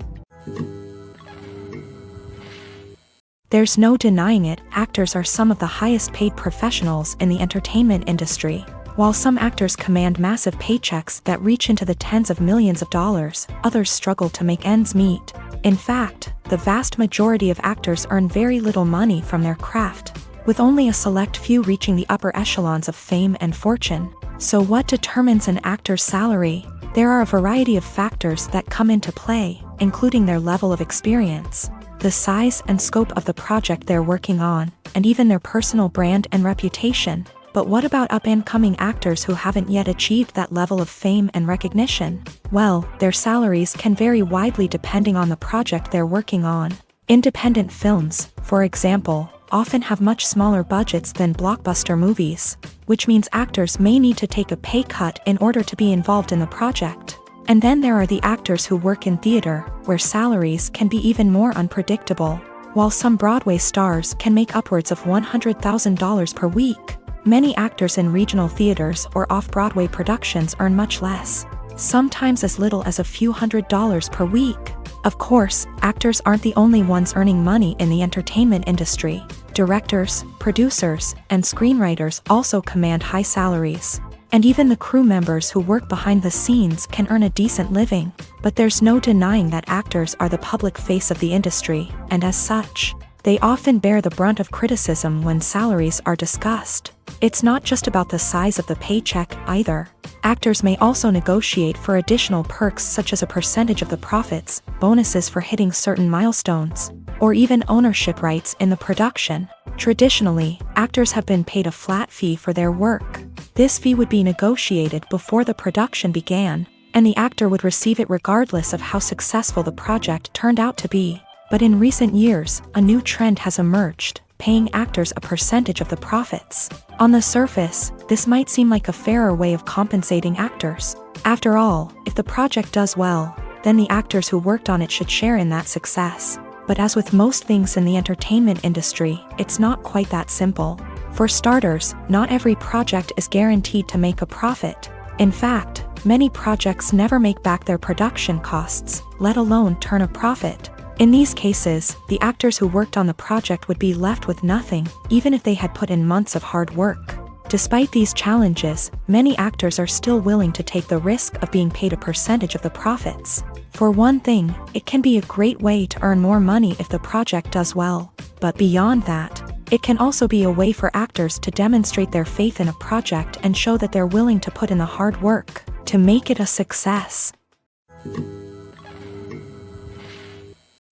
There's no denying it, actors are some of the highest paid professionals in the entertainment industry. While some actors command massive paychecks that reach into the tens of millions of dollars, others struggle to make ends meet. In fact, the vast majority of actors earn very little money from their craft, with only a select few reaching the upper echelons of fame and fortune. So what determines an actor's salary? There are a variety of factors that come into play, including their level of experience, the size and scope of the project they're working on, and even their personal brand and reputation. But what about up-and-coming actors who haven't yet achieved that level of fame and recognition? Well, their salaries can vary widely depending on the project they're working on. Independent films, for example, often have much smaller budgets than blockbuster movies, which means actors may need to take a pay cut in order to be involved in the project. And then there are the actors who work in theater, where salaries can be even more unpredictable. While some Broadway stars can make upwards of $100,000 per week, many actors in regional theaters or off-Broadway productions earn much less, sometimes as little as a few $100s per week. Of course, actors aren't the only ones earning money in the entertainment industry. Directors, producers, and screenwriters also command high salaries. And even the crew members who work behind the scenes can earn a decent living. But there's no denying that actors are the public face of the industry, and as such, they often bear the brunt of criticism when salaries are discussed. It's not just about the size of the paycheck either. Actors may also negotiate for additional perks such as a percentage of the profits, bonuses for hitting certain milestones, or even ownership rights in the production. Traditionally, actors have been paid a flat fee for their work. This fee would be negotiated before the production began, and the actor would receive it regardless of how successful the project turned out to be. But in recent years, a new trend has emerged, paying actors a percentage of the profits. On the surface, this might seem like a fairer way of compensating actors. After all, if the project does well, then the actors who worked on it should share in that success. But as with most things in the entertainment industry, it's not quite that simple. For starters, not every project is guaranteed to make a profit. In fact, many projects never make back their production costs, let alone turn a profit. In these cases, the actors who worked on the project would be left with nothing, even if they had put in months of hard work. Despite these challenges, many actors are still willing to take the risk of being paid a percentage of the profits. For one thing, it can be a great way to earn more money if the project does well. But beyond that, it can also be a way for actors to demonstrate their faith in a project and show that they're willing to put in the hard work to make it a success.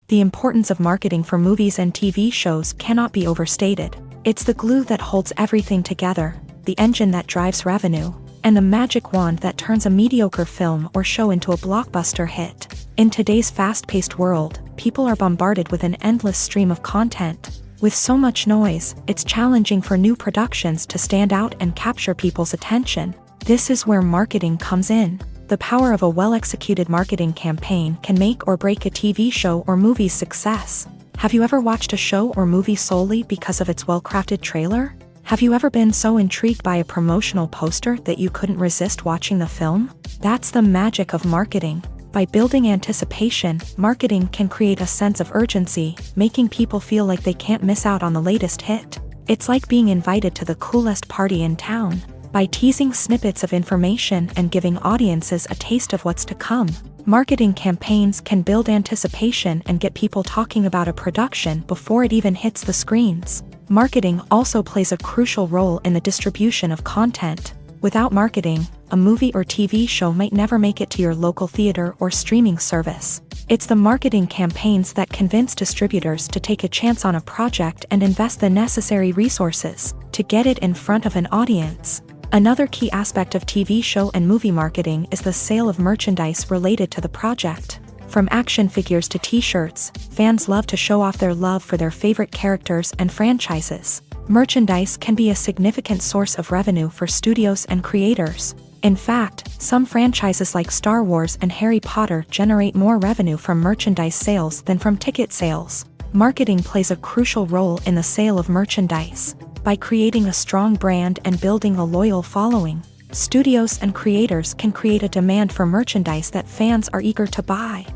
The importance of marketing for movies and TV shows cannot be overstated. It's the glue that holds everything together, the engine that drives revenue, and the magic wand that turns a mediocre film or show into a blockbuster hit. In today's fast-paced world, people are bombarded with an endless stream of content. With so much noise, it's challenging for new productions to stand out and capture people's attention. This is where marketing comes in. The power of a well-executed marketing campaign can make or break a TV show or movie's success. Have you ever watched a show or movie solely because of its well-crafted trailer? Have you ever been so intrigued by a promotional poster that you couldn't resist watching the film? That's the magic of marketing. By building anticipation, marketing can create a sense of urgency, making people feel like they can't miss out on the latest hit. It's like being invited to the coolest party in town. By teasing snippets of information and giving audiences a taste of what's to come, marketing campaigns can build anticipation and get people talking about a production before it even hits the screens. Marketing also plays a crucial role in the distribution of content. Without marketing, a movie or TV show might never make it to your local theater or streaming service. It's the marketing campaigns that convince distributors to take a chance on a project and invest the necessary resources to get it in front of an audience. Another key aspect of TV show and movie marketing is the sale of merchandise related to the project. From action figures to t-shirts, fans love to show off their love for their favorite characters and franchises. Merchandise can be a significant source of revenue for studios and creators. In fact, some franchises like Star Wars and Harry Potter generate more revenue from merchandise sales than from ticket sales. Marketing plays a crucial role in the sale of merchandise. By creating a strong brand and building a loyal following, studios and creators can create a demand for merchandise that fans are eager to buy.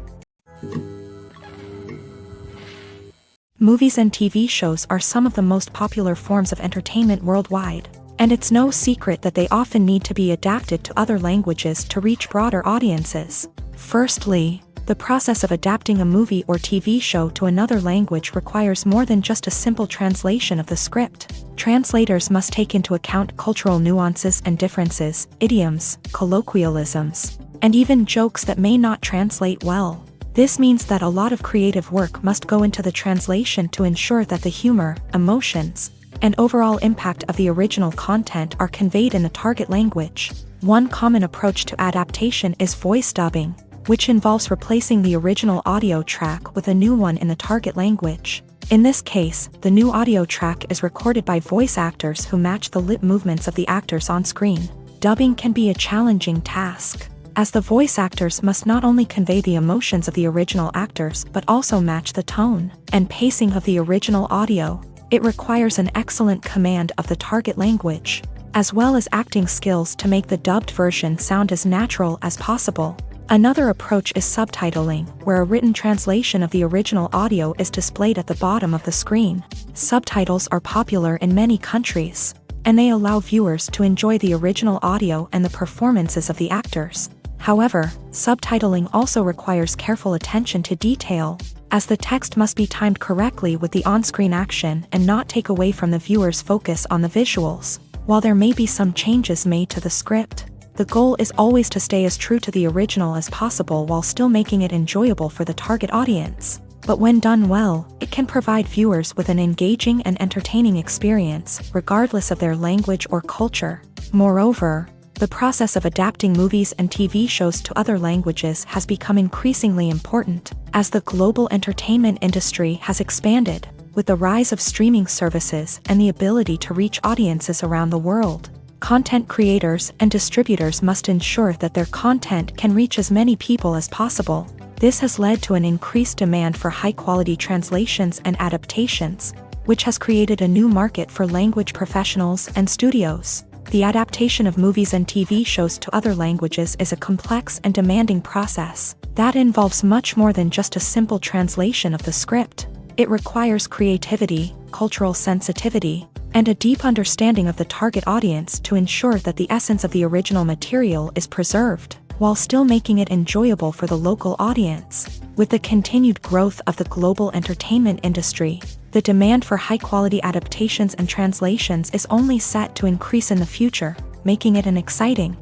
Movies and TV shows are some of the most popular forms of entertainment worldwide, and it's no secret that they often need to be adapted to other languages to reach broader audiences. Firstly, the process of adapting a movie or TV show to another language requires more than just a simple translation of the script. Translators must take into account cultural nuances and differences, idioms, colloquialisms, and even jokes that may not translate well. This means that a lot of creative work must go into the translation to ensure that the humor, emotions, and overall impact of the original content are conveyed in the target language. One common approach to adaptation is voice dubbing, which involves replacing the original audio track with a new one in the target language. In this case, the new audio track is recorded by voice actors who match the lip movements of the actors on screen. Dubbing can be a challenging task, as the voice actors must not only convey the emotions of the original actors but also match the tone and pacing of the original audio. It requires an excellent command of the target language, as well as acting skills to make the dubbed version sound as natural as possible. Another approach is subtitling, where a written translation of the original audio is displayed at the bottom of the screen. Subtitles are popular in many countries, and they allow viewers to enjoy the original audio and the performances of the actors. However, subtitling also requires careful attention to detail, as the text must be timed correctly with the on-screen action and not take away from the viewer's focus on the visuals. While there may be some changes made to the script, the goal is always to stay as true to the original as possible while still making it enjoyable for the target audience. But when done well, it can provide viewers with an engaging and entertaining experience, regardless of their language or culture. Moreover, The process of adapting movies and TV shows to other languages has become increasingly important as the global entertainment industry has expanded, with the rise of streaming services and the ability to reach audiences around the world. Content creators and distributors must ensure that their content can reach as many people as possible. This has led to an increased demand for high-quality translations and adaptations, which has created a new market for language professionals and studios. The adaptation of movies and TV shows to other languages is a complex and demanding process that involves much more than just a simple translation of the script. It requires creativity, cultural sensitivity, and a deep understanding of the target audience to ensure that the essence of the original material is preserved, while still making it enjoyable for the local audience. With the continued growth of the global entertainment industry, the demand for high-quality adaptations and translations is only set to increase in the future, making it an exciting